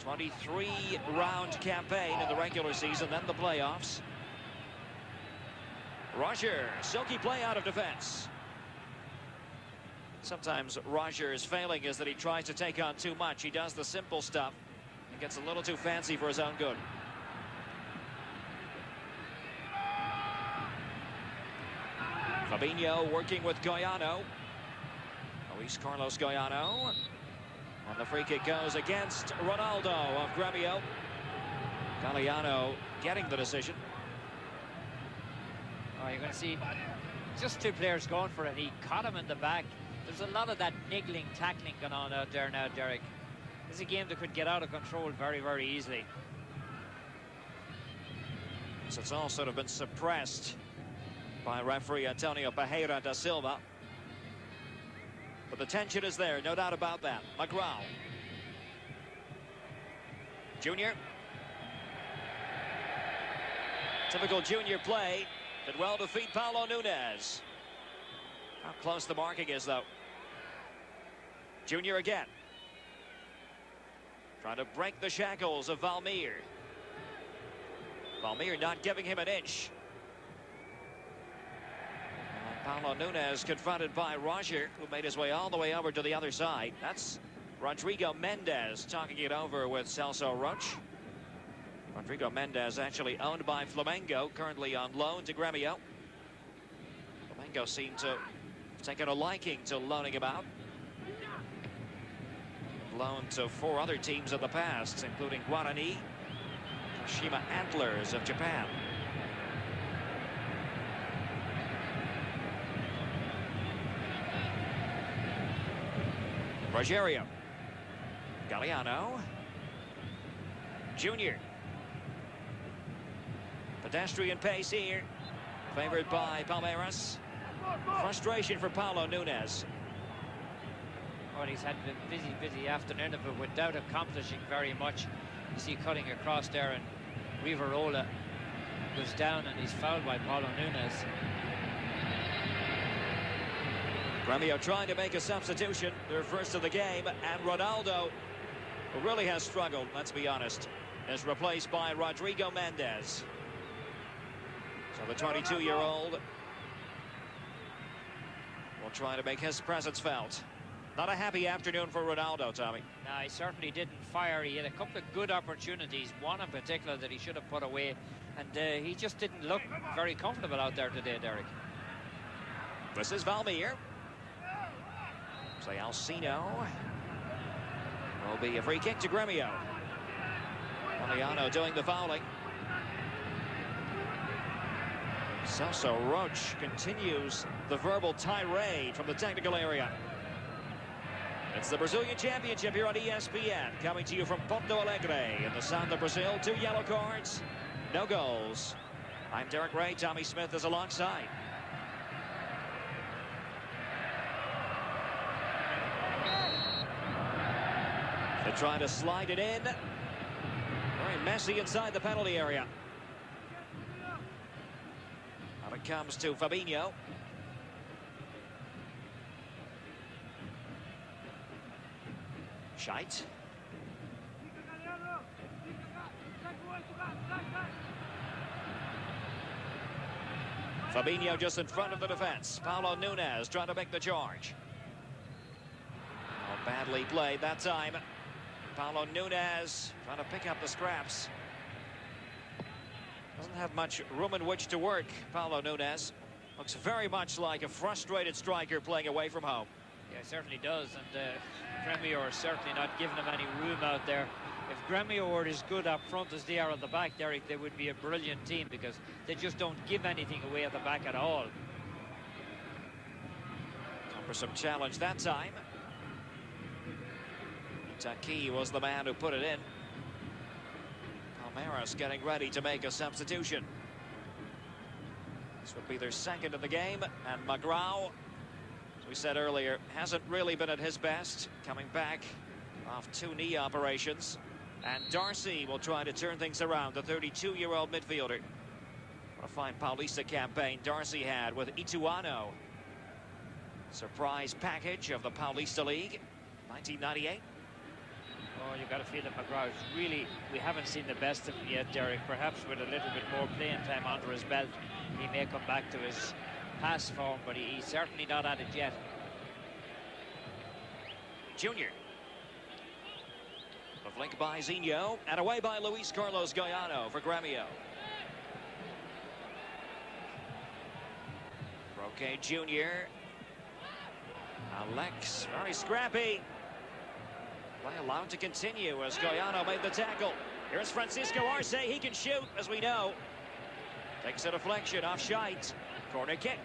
S14: 23-round campaign in the regular season, then the playoffs. Roger, silky play out of defense. Sometimes Roger's failing is that he tries to take on too much. He does the simple stuff. He gets a little too fancy for his own good. Fabinho working with Goiano. Luis Carlos Goiano. And the free kick goes against Ronaldo of Grêmio. Goiano getting the decision.
S15: Oh, you're going to see just 2 players going for it. He caught him in the back. There's a lot of that niggling, tackling going on out there now, Derek. This is a game that could get out of control very, very easily.
S14: So it's all sort of been suppressed by referee Antonio Pereira da Silva. But the tension is there, no doubt about that. Magrão. Junior. Typical Junior play. Did well to defeat Paulo Nunes. How close the marking is, though. Junior again. Trying to break the shackles of Valmir. Valmir not giving him an inch. Paulo Nunes confronted by Roger, who made his way all the way over to the other side. That's Rodrigo Mendes talking it over with Celso Roche. Rodrigo Mendes actually owned by Flamengo, currently on loan to Grêmio. Flamengo seem to have taken a liking to loaning him out. Loaned to 4 other teams in the past, including Guarani, Kashima Antlers of Japan. Rogerio. Galliano. Junior. Pedestrian pace here. Favored by Palmeiras. Frustration for Paulo Nunes.
S15: Well, he's had a busy afternoon of it without accomplishing very much. You see cutting across there, and Riverola goes down and he's fouled by Paulo Nunes.
S14: Grêmio trying to make a substitution, their first of the game, and Ronaldo, who really has struggled, let's be honest, is replaced by Rodrigo Mendes. So the 22-year-old will try to make his presence felt. Not a happy afternoon for Ronaldo, Tommy.
S15: No, he certainly didn't fire. He had a couple of good opportunities, one in particular that he should have put away, and he just didn't look very comfortable out there today, Derek.
S14: This is Valmir. Say Alcino. Will be a free kick to Grêmio. Galliano doing the fouling. Celso Roche continues the verbal tirade from the technical area. It's the Brazilian Championship here on ESPN, coming to you from Porto Alegre in the south of Brazil. 2 yellow cards, no goals. I'm Derek Ray. Tommy Smith is alongside. They're trying to slide it in. Very messy inside the penalty area. Now it comes to Fabinho. Scheidt. Fabinho just in front of the defense. Paulo Nunes trying to make the charge. Oh, badly played that time. Paulo Nunes trying to pick up the scraps. Doesn't have much room in which to work, Paulo Nunes. Looks very much like a frustrated striker playing away from home.
S15: Yeah, it certainly does, and Grêmio are certainly not giving him any room out there. If Grêmio were as good up front as they are at the back, Derek, they would be a brilliant team because they just don't give anything away at the back at all.
S14: Cumbersome challenge that time. Taki was the man who put it in. Palmeiras getting ready to make a substitution. This would be their second of the game, and Magrão, as we said earlier, hasn't really been at his best, coming back off 2 knee operations. And Darcy will try to turn things around, the 32-year-old midfielder. What a fine Paulista campaign Darcy had with Ituano. Surprise package of the Paulista League, 1998.
S15: Oh, you got to feel that Magrão is really, we haven't seen the best of him yet, Derek. Perhaps with a little bit more playing time under his belt, he may come back to his past form, but he's certainly not at it yet.
S14: Junior. The flick by Zinho, and away by Luis Carlos Galliano for Grêmio. Roque Junior. Alex, very scrappy. Play allowed to continue as Galliano made the tackle. Here's Francisco Arce. He can shoot, as we know. Takes a deflection off Scheidt. Corner kick.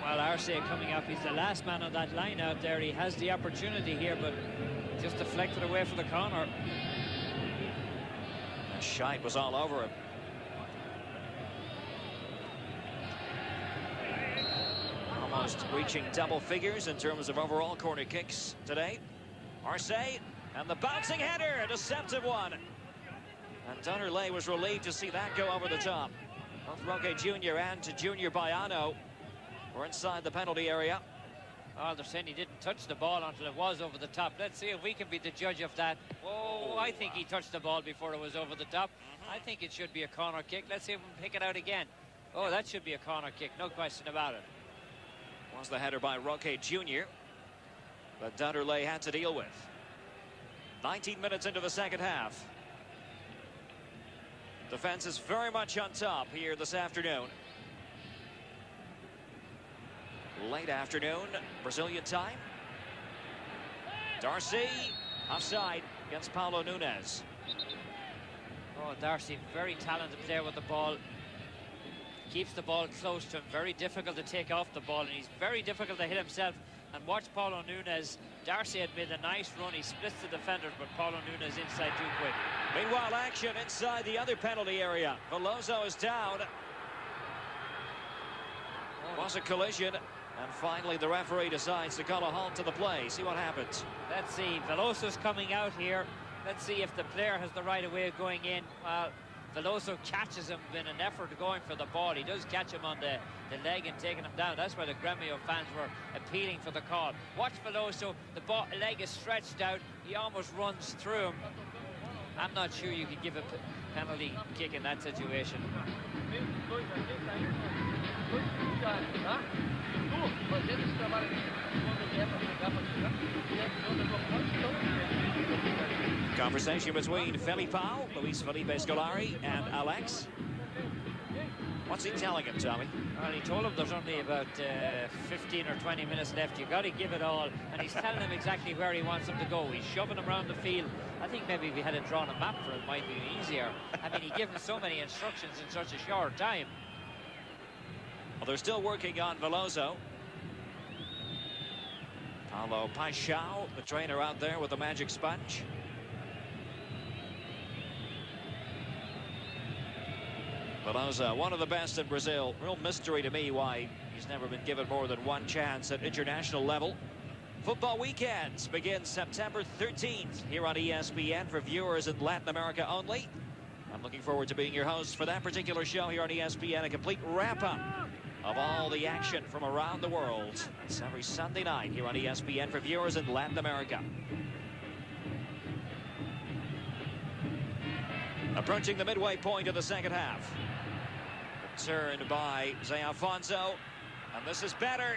S15: Well, Arce coming up. He's the last man on that line out there. He has the opportunity here, but just deflected away for the corner.
S14: And Scheidt was all over him. Almost reaching double figures in terms of overall corner kicks today. Arce, and the bouncing header, a deceptive one. And Dunnerley was relieved to see that go over the top. Both Roque Jr. and Junior Baiano were inside the penalty area.
S15: Oh, they're saying he didn't touch the ball until it was over the top. Let's see if we can be the judge of that. Oh, I think he touched the ball before it was over the top. I think it should be a corner kick. Let's see if we can pick it out again. Oh, that should be a corner kick, no question about it.
S14: Was the header by Roque Jr. that Dunderley had to deal with. 19 minutes into the second half. Defense is very much on top here this afternoon. Late afternoon, Brazilian time. Darcy, offside against Paulo Nunes.
S15: Oh, Darcy, very talented player with the ball. Keeps the ball close to him. Very difficult to take off the ball, and he's very difficult to hit himself. And watch Paulo Nunes. Darcy had made a nice run. He splits the defenders, but Paulo Nunes inside too quick.
S14: Meanwhile, action inside the other penalty area. Veloso is down. Was a collision. And finally, the referee decides to call a halt to the play. See what happens.
S15: Let's see. Veloso's coming out here. Let's see if the player has the right of way of going in. Veloso catches him in an effort going for the ball. He does catch him on the leg and taking him down. That's why the Grêmio fans were appealing for the call. Watch Veloso. The leg is stretched out. He almost runs through him. I'm not sure you could give a penalty kick in that situation.
S14: Conversation between Felipao, Luis Felipe Scolari, and Alex. What's he telling him, Tommy?
S15: Well, he told him there's only about 15 or 20 minutes left. You've got to give it all. And he's telling him exactly where he wants him to go. He's shoving him around the field. I think maybe if he had drawn a map for it, it might be easier. I mean, he gave him so many instructions in such a short time.
S14: Well, they're still working on Veloso. Paulo Paixão, the trainer out there with the magic sponge. Veloso, one of the best in Brazil. Real mystery to me why he's never been given more than one chance at international level. Football weekends begin September 13th here on ESPN for viewers in Latin America only. I'm looking forward to being your host for that particular show here on ESPN. A complete wrap-up of all the action from around the world. It's every Sunday night here on ESPN for viewers in Latin America. Approaching the midway point of the second half. Turned by Zé Afonso, and this is better.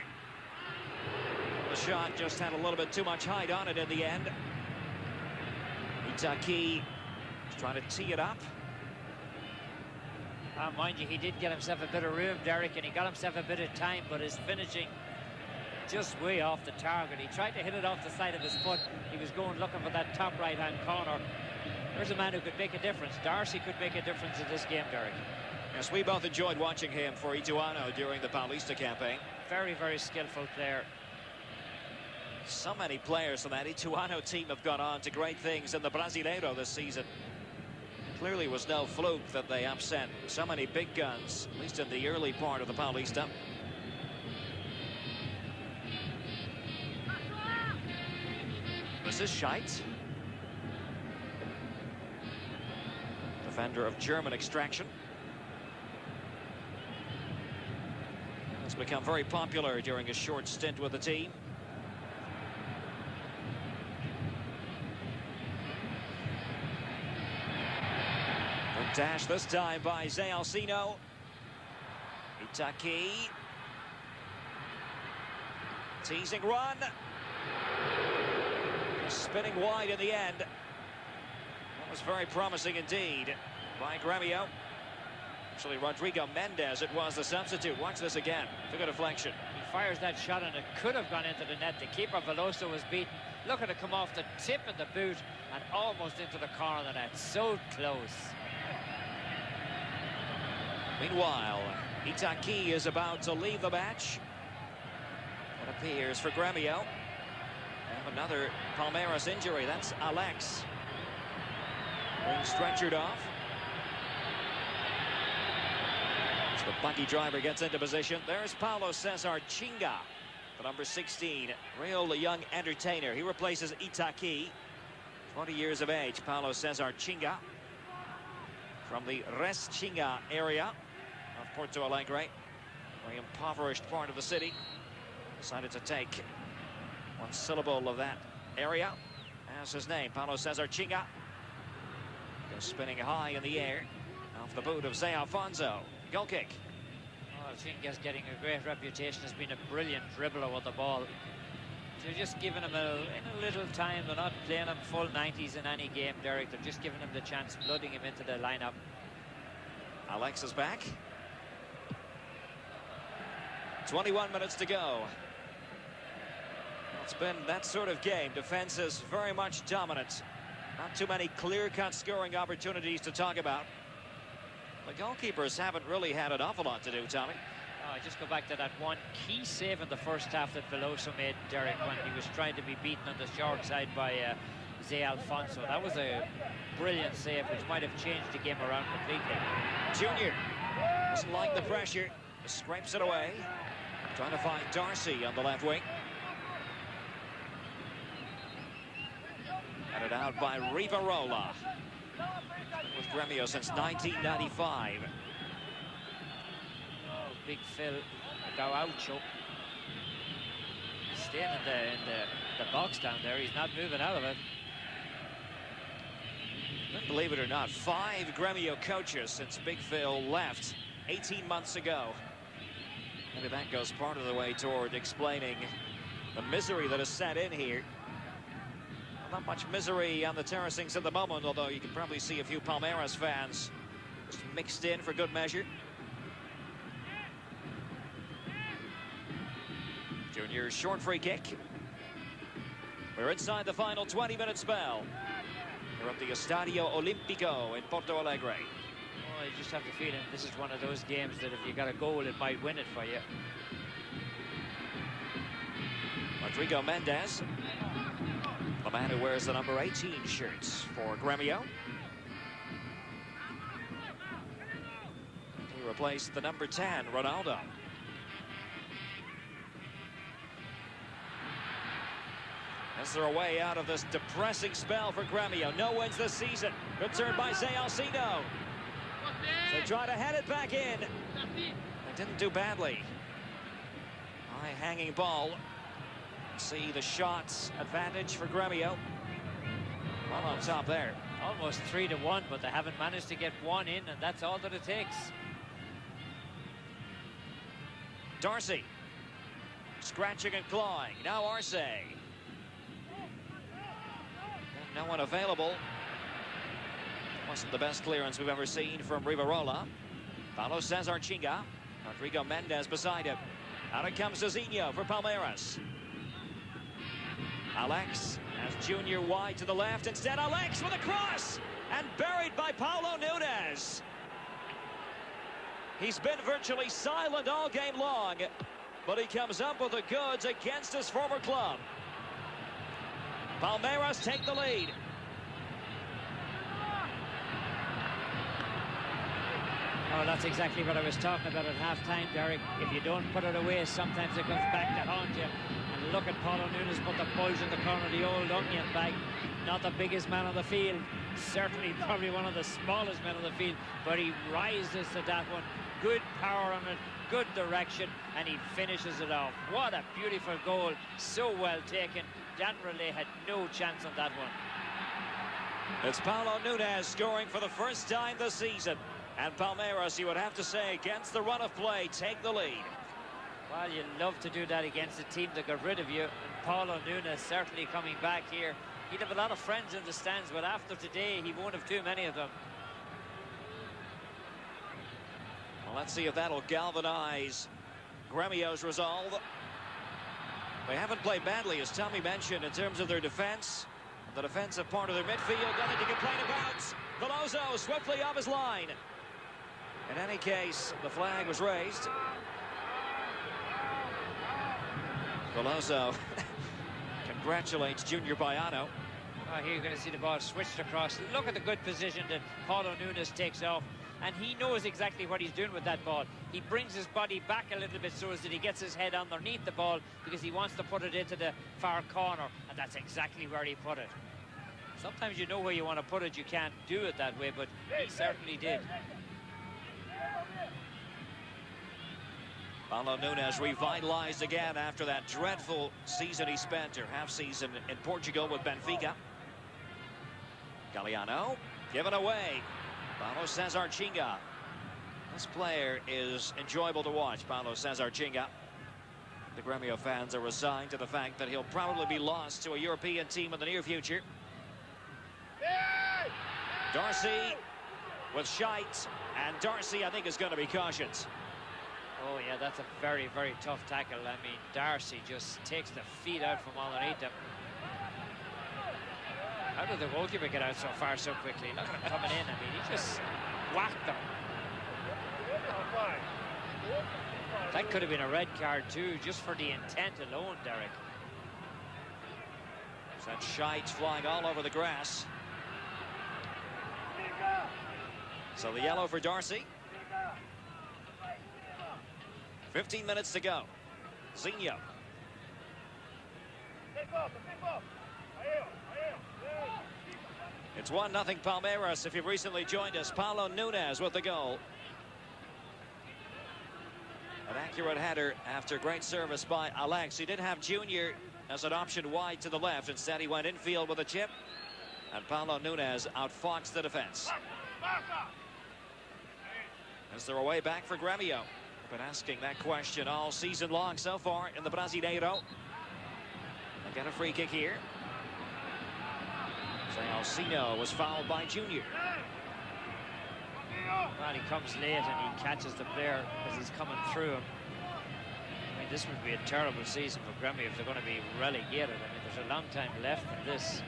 S14: The shot just had a little bit too much height on it in the end. Itaki is trying to tee it up.
S15: Mind you, he did get himself a bit of room, Derek, and he got himself a bit of time, but his finishing just way off the target. He tried to hit it off the side of his foot. He was going looking for that top right-hand corner. There's a man who could make a difference. Darcy could make a difference in this game, Derek.
S14: Yes, we both enjoyed watching him for Ituano during the Paulista campaign.
S15: Very, very skillful player.
S14: So many players from that Ituano team have gone on to great things in the Brasileiro this season. Clearly was no fluke that they upset so many big guns, at least in the early part of the Paulista. This is Scheidt. Defender of German extraction. Has become very popular during a short stint with the team. Good dash this time by Zé Alcino. Itaki. Teasing run. Spinning wide in the end. That was very promising indeed by Grêmio. Actually, Rodrigo Mendes, it was the substitute. Watch this again. Took a deflection.
S15: He fires that shot and it could have gone into the net. The keeper, Veloso, was beaten. Look at it come off the tip of the boot and almost into the corner of the net. So close.
S14: Meanwhile, Itaki is about to leave the match. It appears for Grêmio. And another Palmeiras injury. That's Alex. Being stretchered off. As the buggy driver gets into position. There's Paulo César Chinga, the number 16. Real young entertainer. He replaces Itaki. 20 years of age. Paulo César Chinga. From the Restinga area of Porto Alegre. Very impoverished part of the city. Decided to take one syllable of that area as his name. Paulo César Chinga. Goes spinning high in the air off the boot of Zé Afonso. Goal kick.
S15: Well, Chinga's getting a great reputation as being a brilliant dribbler with the ball. They're just giving him in a little time. They're not playing him full 90s in any game, Derek. They're just giving him the chance, flooding him into the lineup.
S14: Alex is back. 21 minutes to go. It's been that sort of game. Defense is very much dominant. Not too many clear-cut scoring opportunities to talk about. The goalkeepers haven't really had an awful lot to do, Tommy.
S15: Just go back to that one key save in the first half that Veloso made, Derek, when he was trying to be beaten on the short side by Zé Alfonso. That was a brilliant save, which might have changed the game around completely.
S14: Junior doesn't like the pressure, just scrapes it away. Trying to find Darcy on the left wing. Headed out by Rivarola. With Grêmio since 1995.
S15: Big Phil Gaucho. He's staying in the box down there. He's not moving out of it.
S14: Believe it or not, 5 Grêmio coaches since Big Phil left 18 months ago. Maybe that goes part of the way toward explaining the misery that has set in here. Not much misery on the terracings at the moment, although you can probably see a few Palmeiras fans just mixed in for good measure. Junior's short free kick. We're inside the final 20-minute spell. We're at the Estadio Olímpico in Porto Alegre.
S15: Oh, you just have the feeling this is one of those games that if you got a goal, it might win it for you.
S14: Rodrigo Mendes, the man who wears the number 18 shirts for Grêmio. He replaced the number 10, Ronaldo. Is there a way out of this depressing spell for Grêmio? No wins this season. Good turn by Zé Alcino. They try to head it back in. They didn't do badly. High hanging ball. See the shots advantage for Grêmio. Well on top there.
S15: Almost 3-1, but they haven't managed to get one in, and that's all that it takes.
S14: Darcy. Scratching and clawing. Now Arce. No one available. Wasn't the best clearance we've ever seen from Rivarola. Paulo César Chinga. Rodrigo Mendes beside him. Out it comes Zizinho for Palmeiras. Alex has Junior wide to the left. Instead, Alex with a cross. And buried by Paulo Nunes. He's been virtually silent all game long. But he comes up with the goods against his former club. Palmeiras take the lead.
S15: Oh, that's exactly what I was talking about at half-time, Derek. If you don't put it away, sometimes it comes back to haunt you. And look at Paulo Nunes put the bulge in the corner of the old onion bag. Not the biggest man on the field. Certainly probably one of the smallest men on the field. But he rises to that one. Good power on it. Good direction. And he finishes it off. What a beautiful goal. So well taken. Dan Relais had no chance on that one.
S14: It's Paulo Nunes scoring for the first time this season. And Palmeiras, you would have to say, against the run of play, take the lead.
S15: Well, you love to do that against a team that got rid of you. And Paulo Nunes certainly coming back here. He'd have a lot of friends in the stands, but after today, he won't have too many of them.
S14: Well, let's see if that'll galvanize Grêmio's resolve. They haven't played badly, as Tommy mentioned, in terms of their defense. The defensive part of their midfield, nothing to complain about. Veloso swiftly off his line. In any case, the flag was raised. Veloso congratulates Junior Baiano.
S15: Oh, here you're going to see the ball switched across. Look at the good position that Paulo Nunes takes off. And he knows exactly what he's doing with that ball. He brings his body back a little bit so that he gets his head underneath the ball because he wants to put it into the far corner. And that's exactly where he put it. Sometimes you know where you want to put it. You can't do it that way, but he certainly did.
S14: Paulo Nunes revitalized again after that dreadful season he spent, or half season in Portugal with Benfica. Galliano given away. Paulo César Chinga. This player is enjoyable to watch, Paulo Cesar Chinga. The Grêmio fans are resigned to the fact that he'll probably be lost to a European team in the near future. Darcy with Scheidt, and Darcy, I think, is going to be cautioned.
S15: Oh, yeah, that's a very, very tough tackle. I mean, Darcy just takes the feet out from underneath him. How did the goalkeeper get out so far so quickly? Look at him coming in. I mean, he just whacked them. That could have been a red card too, just for the intent alone, Derek.
S14: So that Scheidt flying all over the grass. So the yellow for Darcy. 15 minutes to go. Zinho. It's 1-0 Palmeiras. If you've recently joined us, Paulo Nunes with the goal. An accurate header after great service by Alex. He did have Junior as an option wide to the left. Instead, he went infield with a chip. And Paulo Nunes outfoxed the defense. Is there a way back for Grêmio? We've been asking that question all season long so far in the Brasileiro. They get a free kick here. Alcino was fouled by Junior.
S15: Well, he comes late and he catches the player as he's coming through him. I mean, this would be a terrible season for Grêmio if they're going to be relegated. I mean, there's a long time left in this.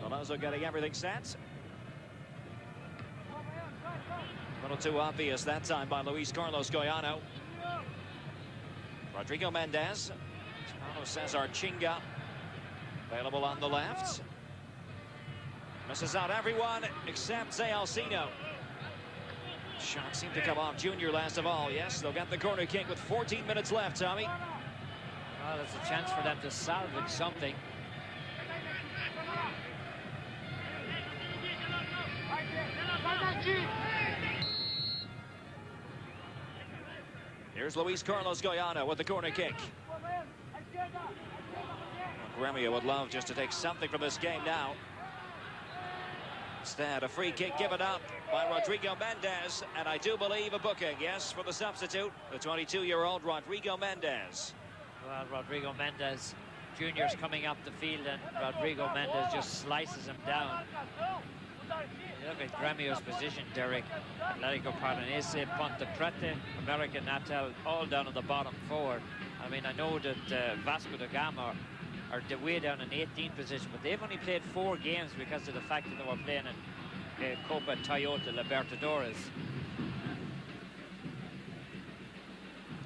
S14: Alonso getting everything set. A little too obvious that time by Luis Carlos Goiano. Rodrigo Mendes. Paulo Cesar Chinga. Available on the left. Misses out everyone except Zé Alcino. Shot seemed to come off Junior last of all. Yes, they'll get the corner kick with 14 minutes left, Tommy.
S15: Well, there's a chance for them to salvage something.
S14: Here's Luis Carlos Goiano with the corner kick. Grêmio would love just to take something from this game now. Instead, a free kick given up by Rodrigo Mendes, and I do believe a booking, yes, for the substitute, the 22-year-old Rodrigo Mendes.
S15: Well, Rodrigo Mendes Junior's coming up the field, and Rodrigo Mendes just slices him down. You look at Grêmio's position, Derek. Atletico Paranaense, Ponte Preta, American Natal, all down in the bottom four. I mean, I know that Vasco da Gama are way down in 18th position, but they've only played 4 games because of the fact that they were playing in Copa Toyota Libertadores.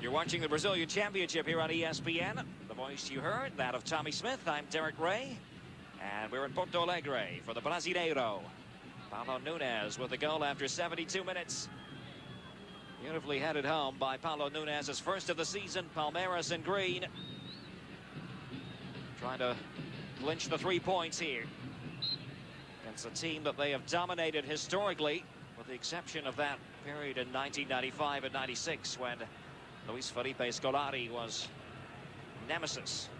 S14: You're watching the Brazilian Championship here on ESPN. The voice you heard, that of Tommy Smith. I'm Derek Ray, and we're in Porto Alegre for the Brasileiro. Paulo Nunes with the goal after 72 minutes. Beautifully headed home by Paulo Nunes, his first of the season. Palmeiras in green. Trying to clinch the 3 points here against a team that they have dominated historically, with the exception of that period in 1995 and 96 when Luis Felipe Scolari was nemesis.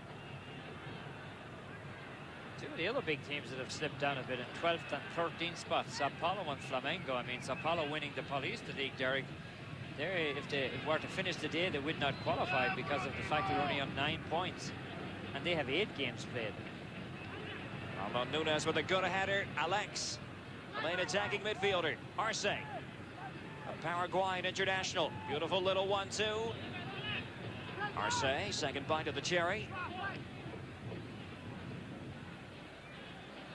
S15: Two of the other big teams that have slipped down a bit in 12th and 13th spots, Sao Paulo and Flamengo. I mean, Sao Paulo winning the Paulista League, Derek. If they were to finish the day, they would not qualify because of the fact they're only on 9 points. And they have 8 games played.
S14: Paulo Nunes with a good header. Alex, the main attacking midfielder. Arce, a Paraguayan international. Beautiful little 1-2. Arce, second bite of the cherry.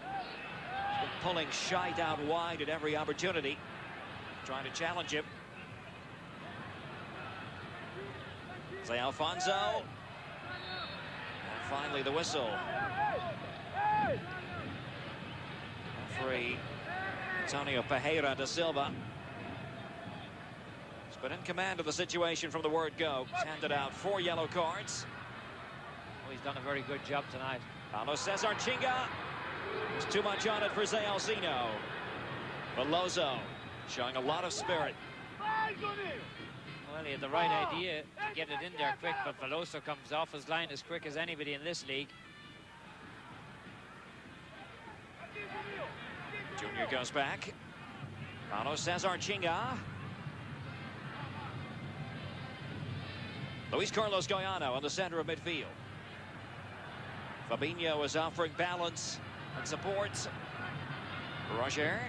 S14: Been pulling Scheidt out wide at every opportunity. Trying to challenge him. Zé Alfonso. Finally, the whistle. Referee Antonio Pereira da Silva has been in command of the situation from the word go. He's handed out 4 yellow cards.
S15: Oh, he's done a very good job tonight.
S14: Paulo Cesar Chinga. There's too much on it for Zé Alcino. Veloso showing a lot of spirit.
S15: Well, he had the right idea to get it in there quick, but Veloso comes off his line as quick as anybody in this league.
S14: Junior goes back. Paulo Cesar Chinga. Luis Carlos Goiano on the center of midfield. Fabinho is offering balance and support. Roger.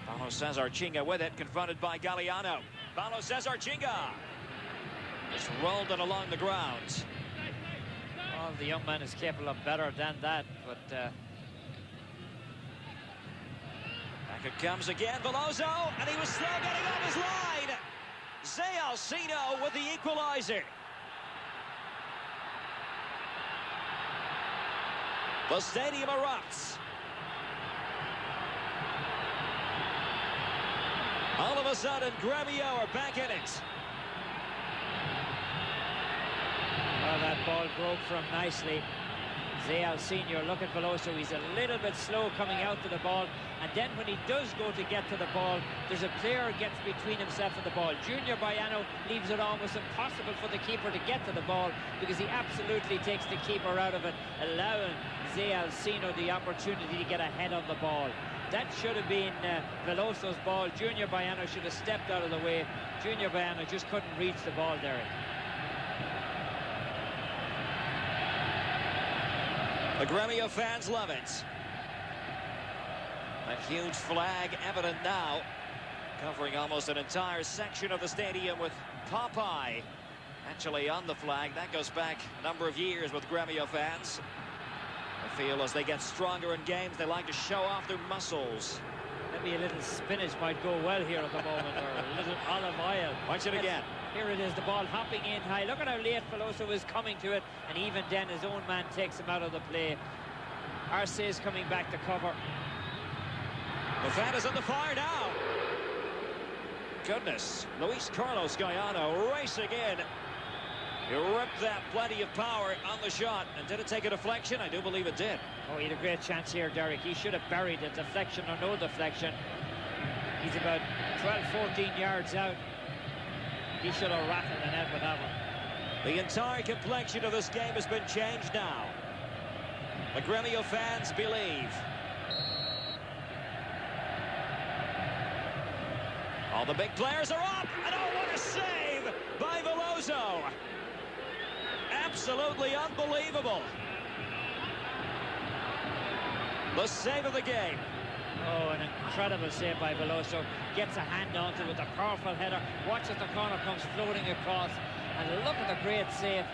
S14: Paulo Cesar Chinga with it, confronted by Galliano. Paulo Cesar Chinga just rolled it along the ground.
S15: Well, the young man is capable of better than that, but
S14: back it comes again, Veloso, and he was slow getting off his line. Zé Alcino with the equalizer. The stadium erupts. All of a sudden, Grêmio are back in it.
S15: Well, that ball broke from nicely. Zé Alcino, look at Veloso, he's a little bit slow coming out to the ball, and then when he does go to get to the ball, there's a player who gets between himself and the ball. Junior Baiano leaves it almost impossible for the keeper to get to the ball because he absolutely takes the keeper out of it, allowing Zé Alcino the opportunity to get ahead on the ball. That should have been Veloso's ball. Junior Baiano should have stepped out of the way. Junior Baiano just couldn't reach the ball, Derek.
S14: The Grêmio fans love it. That huge flag evident now, covering almost an entire section of the stadium with Popeye actually on the flag. That goes back a number of years with Grêmio fans. I feel as they get stronger in games, they like to show off their muscles.
S15: Maybe a little spinach might go well here at the moment, or a little olive oil.
S14: Watch it again.
S15: Here it is, the ball hopping in high. Look at how late Veloso is coming to it, and even then his own man takes him out of the play. Arce is coming back to cover.
S14: The fan is on the fire now. Goodness, Luis Carlos Goiano racing in. He ripped that, plenty of power on the shot. And did it take a deflection? I do believe it did.
S15: Oh, he had a great chance here, Derek. He should have buried it, deflection or no deflection. He's about 12, 14 yards out. He should have rattled the net with that one.
S14: The entire complexion of this game has been changed now. The Grêmio fans believe. All the big players are up, and oh, what a save by Veloso. Absolutely unbelievable. The save of the game.
S15: Oh, an incredible save by Veloso. Gets a hand onto it with a powerful header. Watch as the corner comes floating across. And look at the great save.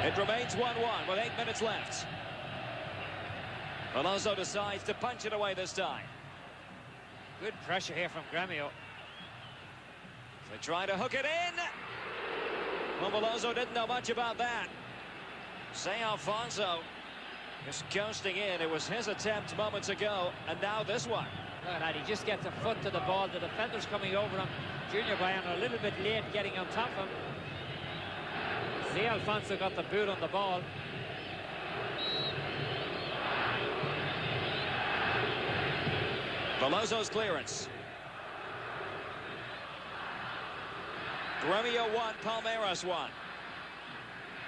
S14: It remains 1-1 with 8 minutes left. Veloso decides to punch it away this time.
S15: Good pressure here from Grêmio.
S14: They try to hook it in. Well, Veloso didn't know much about that. Zé Alfonso just coasting in. It was his attempt moments ago, and now this one.
S15: Look at that, he just gets a foot to the ball. The defender's coming over him. Junior Baiano a little bit late getting on top of him. Zé Alfonso got the boot on the ball.
S14: Veloso's clearance. Grêmio 1, Palmeiras 1.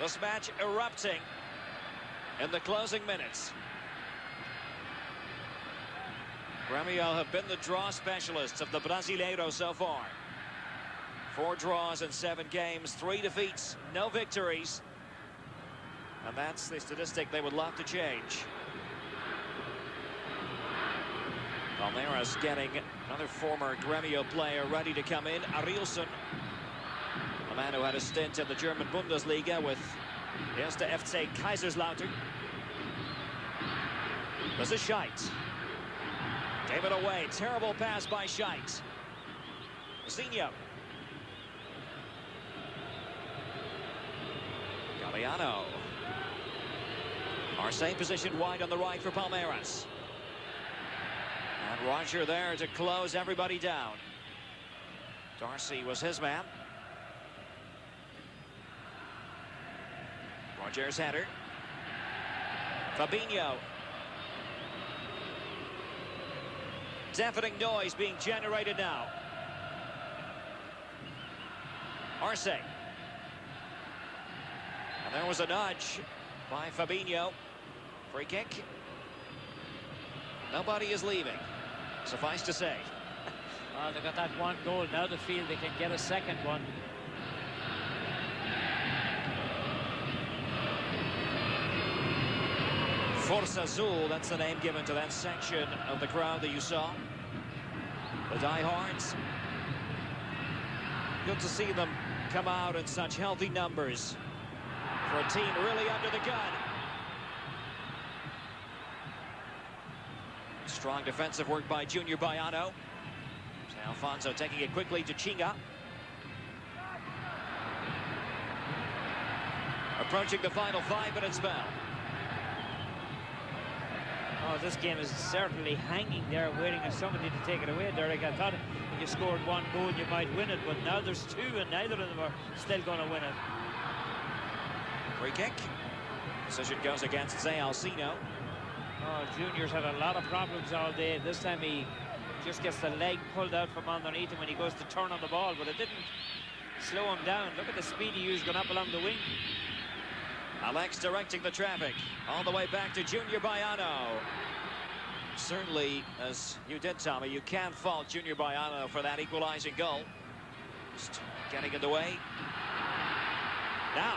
S14: This match erupting in the closing minutes. Grêmio have been the draw specialists of the Brasileiro so far. 4 draws in 7 games, 3 defeats, no victories. And that's the statistic they would love to change. Palmeiras getting another former Grêmio player ready to come in, Arilson. A man who had a stint in the German Bundesliga with the Erste FC Kaiserslautern. This is Scheidt. Gave it away. Terrible pass by Scheidt. Zinho. Galliano. Arce positioned wide on the right for Palmeiras. And Roger there to close everybody down. Darcy was his man. Roger's header. Fabinho. deafening noise being generated now. Arce. And there was a nudge by Fabinho. Free kick. Nobody is leaving, suffice to say.
S15: Well, they got that one goal. Now they feel they can get a second one.
S14: Forza Azul, that's the name given to that section of the crowd that you saw. The diehards. Good to see them come out in such healthy numbers for a team really under the gun. Strong defensive work by Junior Baiano. Alfonso taking it quickly to Chinga. Approaching the final 5-minute spell.
S15: Oh, this game is certainly hanging there, waiting for somebody to take it away, Derek. I thought if you scored one goal, you might win it, but now there's two, and neither of them are still going to win it.
S14: Free kick. Decision goes against Zé Alcino.
S15: Oh, Junior's had a lot of problems all day. This time he just gets the leg pulled out from underneath him when he goes to turn on the ball, but it didn't slow him down. Look at the speed he used going up along the wing.
S14: Alex directing the traffic all the way back to Junior Baiano. Certainly, as you did, Tommy, you can't fault Junior Baiano for that equalizing goal. Just getting in the way. Now,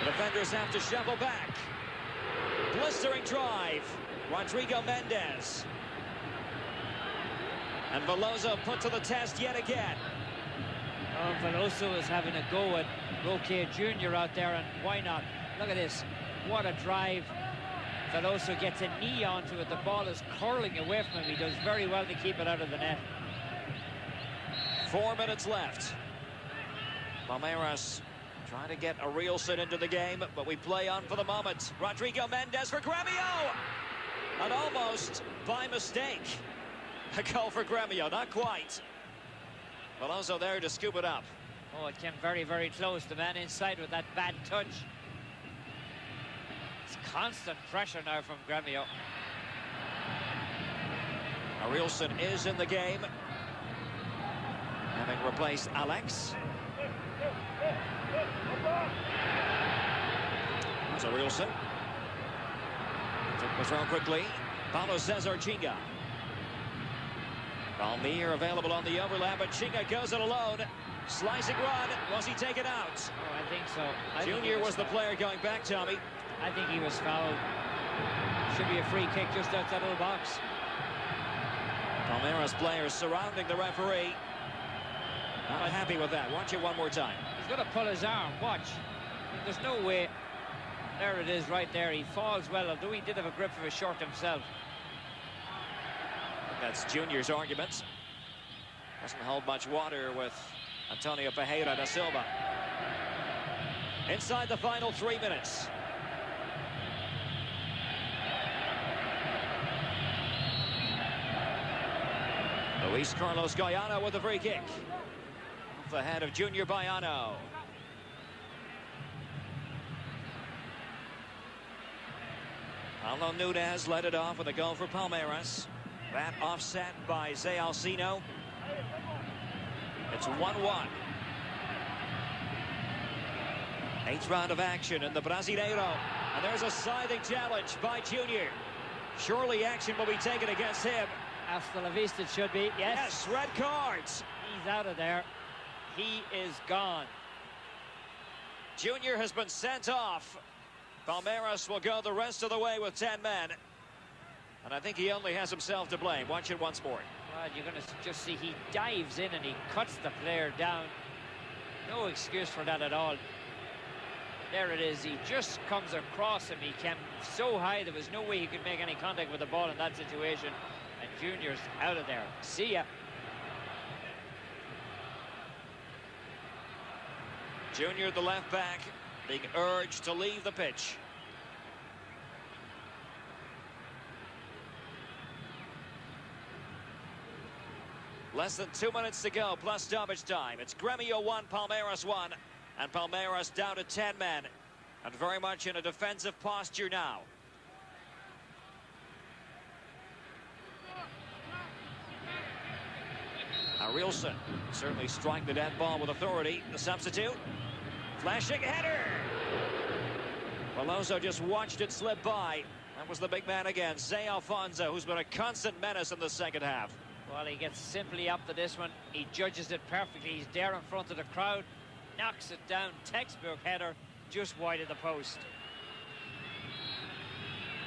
S14: the defenders have to shuffle back. Blistering drive. Rodrigo Mendes. And Veloso put to the test yet again.
S15: Oh, Veloso is having a go at Roque Jr. out there, and why not? Look at this. What a drive. Veloso gets a knee onto it. The ball is curling away from him. He does very well to keep it out of the net.
S14: 4 minutes left. Palmeiras trying to get a real sit into the game, but we play on for the moment. Rodrigo Mendes for Grêmio. And almost by mistake. A goal for Grêmio, not quite. Veloso there to scoop it up.
S15: Oh, it came very, very close. The man inside with that bad touch. It's constant pressure now from Grêmio.
S14: Arielson is in the game, having replaced Alex. There's Arielson. Took the throw quickly. Paulo Cesar Chinga. Palmeiras available on the overlap, but Chinga goes it alone. Slicing run. Was he taken out?
S15: Oh, I think so.
S14: Junior was the player going back, Tommy.
S15: I think he was fouled. Should be a free kick just outside of the box.
S14: Palmeiras players surrounding the referee. Not happy with that. Watch it one more time.
S15: He's going to pull his arm. Watch. There's no way. There it is right there. He falls well, although he did have a grip of his shirt himself.
S14: That's Junior's arguments. Doesn't hold much water with Antonio Pereira da Silva. Inside the final 3 minutes. Luis Carlos Guyana with a free kick. Off the head of Junior Baiano. Paulo Nunes led it off with a goal for Palmeiras. That offset by Zé Alcino. It's 1-1. 8th round of action in the Brasileiro. And there's a scything challenge by Junior. Surely action will be taken against him.
S15: Hasta la vista it should be.
S14: Yes, red cards.
S15: He's out of there. He is gone.
S14: Junior has been sent off. Palmeiras will go the rest of the way with 10 men. And I think he only has himself to blame. Watch it once more.
S15: Well, you're going to just see he dives in and he cuts the player down. No excuse for that at all. There it is. He just comes across him. He came so high there was no way he could make any contact with the ball in that situation. And Junior's out of there. See ya.
S14: Junior, the left back, being urged to leave the pitch. Less than 2 minutes to go, plus stoppage time. It's Grêmio 1, Palmeiras 1, and Palmeiras down to 10 men, and very much in a defensive posture now. Arielson certainly striking the dead ball with authority. The substitute. Flashing header. Veloso just watched it slip by. That was the big man again, Zé Alfonso, who's been a constant menace in the second half.
S15: Well, he gets simply up to this one. He judges it perfectly. He's there in front of the crowd. Knocks it down. Textbook header. Just wide of the post.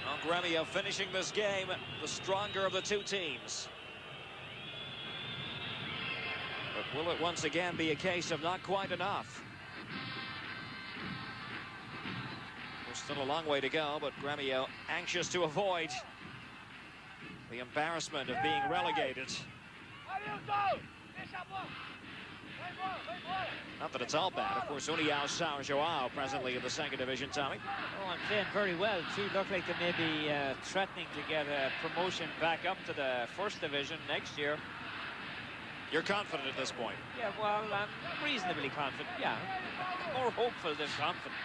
S14: Well, Grêmio finishing this game the stronger of the two teams. But will it once again be a case of not quite enough? There's still a long way to go, but Grêmio anxious to avoid the embarrassment of being relegated. Not that it's all bad. Of course, União São João presently in the second division, Tommy.
S15: Oh, and playing very well, too. Look like they may be threatening to get a promotion back up to the first division next year.
S14: You're confident at this point?
S15: Yeah, well, I'm reasonably confident, yeah. More hopeful than confident.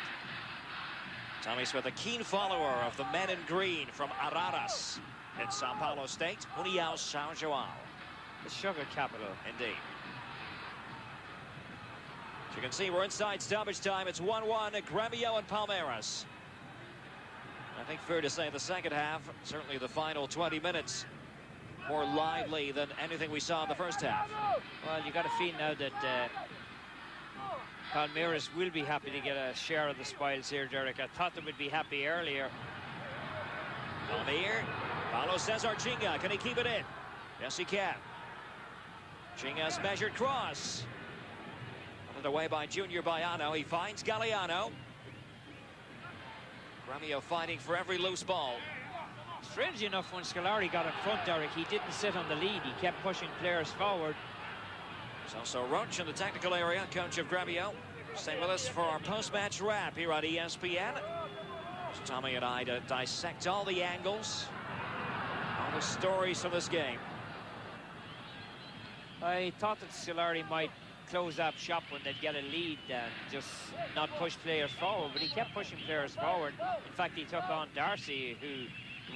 S14: Tommy Smith, a keen follower of the men in green from Araras in Sao Paulo State. União São João.
S15: The sugar capital.
S14: Indeed. As you can see, we're inside stoppage time. It's 1-1 at Grêmio and Palmeiras. I think fair to say the second half, certainly the final 20 minutes, more lively than anything we saw in the first half.
S15: Well, you got a feel now that Palmeiras will be happy to get a share of the spoils here, Derek. I thought they would be happy earlier.
S14: Palmeir. Paulo Cesar Chinga. Can he keep it in? Yes, he can. Chinga's measured cross. Put away by Junior Baiano. He finds Galliano. Grêmio fighting for every loose ball.
S15: Strangely enough, when Scolari got in front, Derek, he didn't sit on the lead. He kept pushing players forward.
S14: There's also Roach in the technical area, coach of Grêmio. Stay with us for our post-match wrap here on ESPN. As Tommy and I to dissect all the angles, all the stories from this game.
S15: I thought that Scolari might close up shop when they'd get a lead and just not push players forward, but he kept pushing players forward. In fact, he took on Darcy, who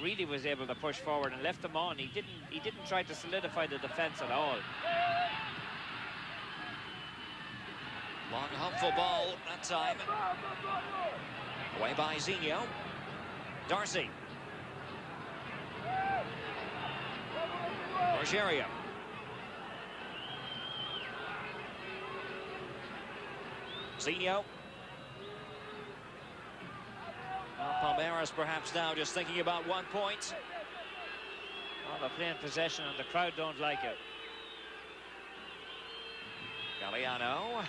S15: really was able to push forward and left them on. He didn't try to solidify the defense at all.
S14: Long humble ball that time. Away by Zinho. Darcy. Rogerio. Zinho. Well, Palmeiras perhaps now just thinking about 1 point.
S15: Well, they're playing possession and the crowd don't like it.
S14: Galliano.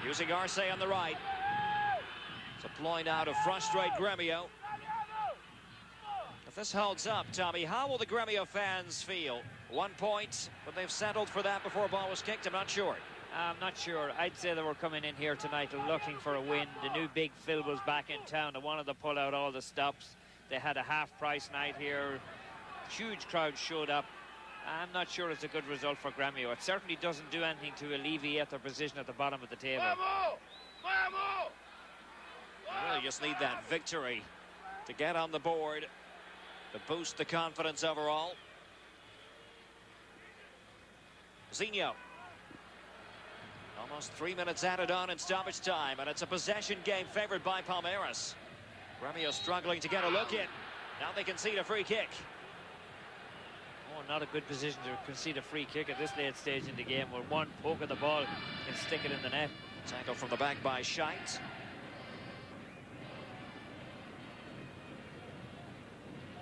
S14: Using Arce on the right. It's a ploy now to frustrate Grêmio. If this holds up, Tommy, how will the Grêmio fans feel? 1 point, but they've settled for that before a ball was kicked. I'm not sure.
S15: I'm not sure. I'd say they were coming in here tonight looking for a win. The new Big Phil was back in town. They wanted to pull out all the stops. They had a half-price night here. Huge crowd showed up. I'm not sure it's a good result for Grêmio. It certainly doesn't do anything to alleviate their position at the bottom of the table.
S14: They really just need that victory to get on the board, to boost the confidence overall. Zinho. Almost 3 minutes added on in stoppage time, and it's a possession game favored by Palmeiras. Grêmio struggling to get a look in. Now they concede a free kick.
S15: Oh, not a good position to concede a free kick at this late stage in the game, where one poke of the ball can stick it in the net.
S14: Tackle from the back by Scheidt.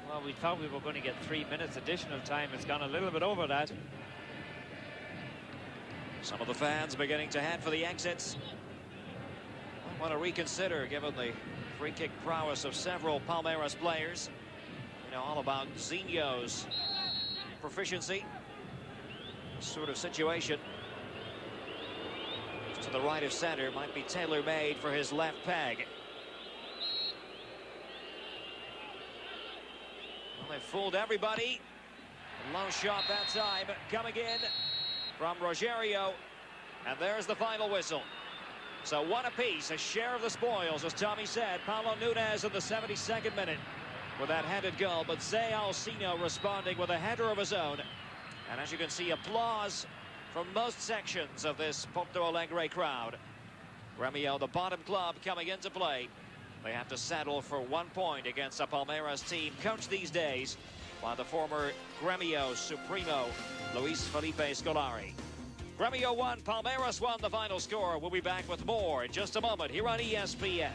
S15: Well, we thought we were going to get 3 minutes additional time. It's gone a little bit over that.
S14: Some of the fans beginning to head for the exits. I want to reconsider, given the free kick prowess of several Palmeiras players. You know all about Zinho's proficiency. This sort of situation. Just to the right of center, might be tailor-made for his left peg. Well, they've fooled everybody. Low shot that time, coming in from Rogerio, and there's the final whistle. So one apiece, a share of the spoils, as Tommy said. Paulo Nunes in the 72nd minute with that headed goal, but Zé Alcinho responding with a header of his own. And as you can see, applause from most sections of this Porto Alegre crowd. Grêmio, the bottom club, coming into play. They have to settle for 1 point against a Palmeiras team coached these days by the former Grêmio Supremo, Luis Felipe Scolari. Grêmio won, Palmeiras won the final score. We'll be back with more in just a moment here on ESPN.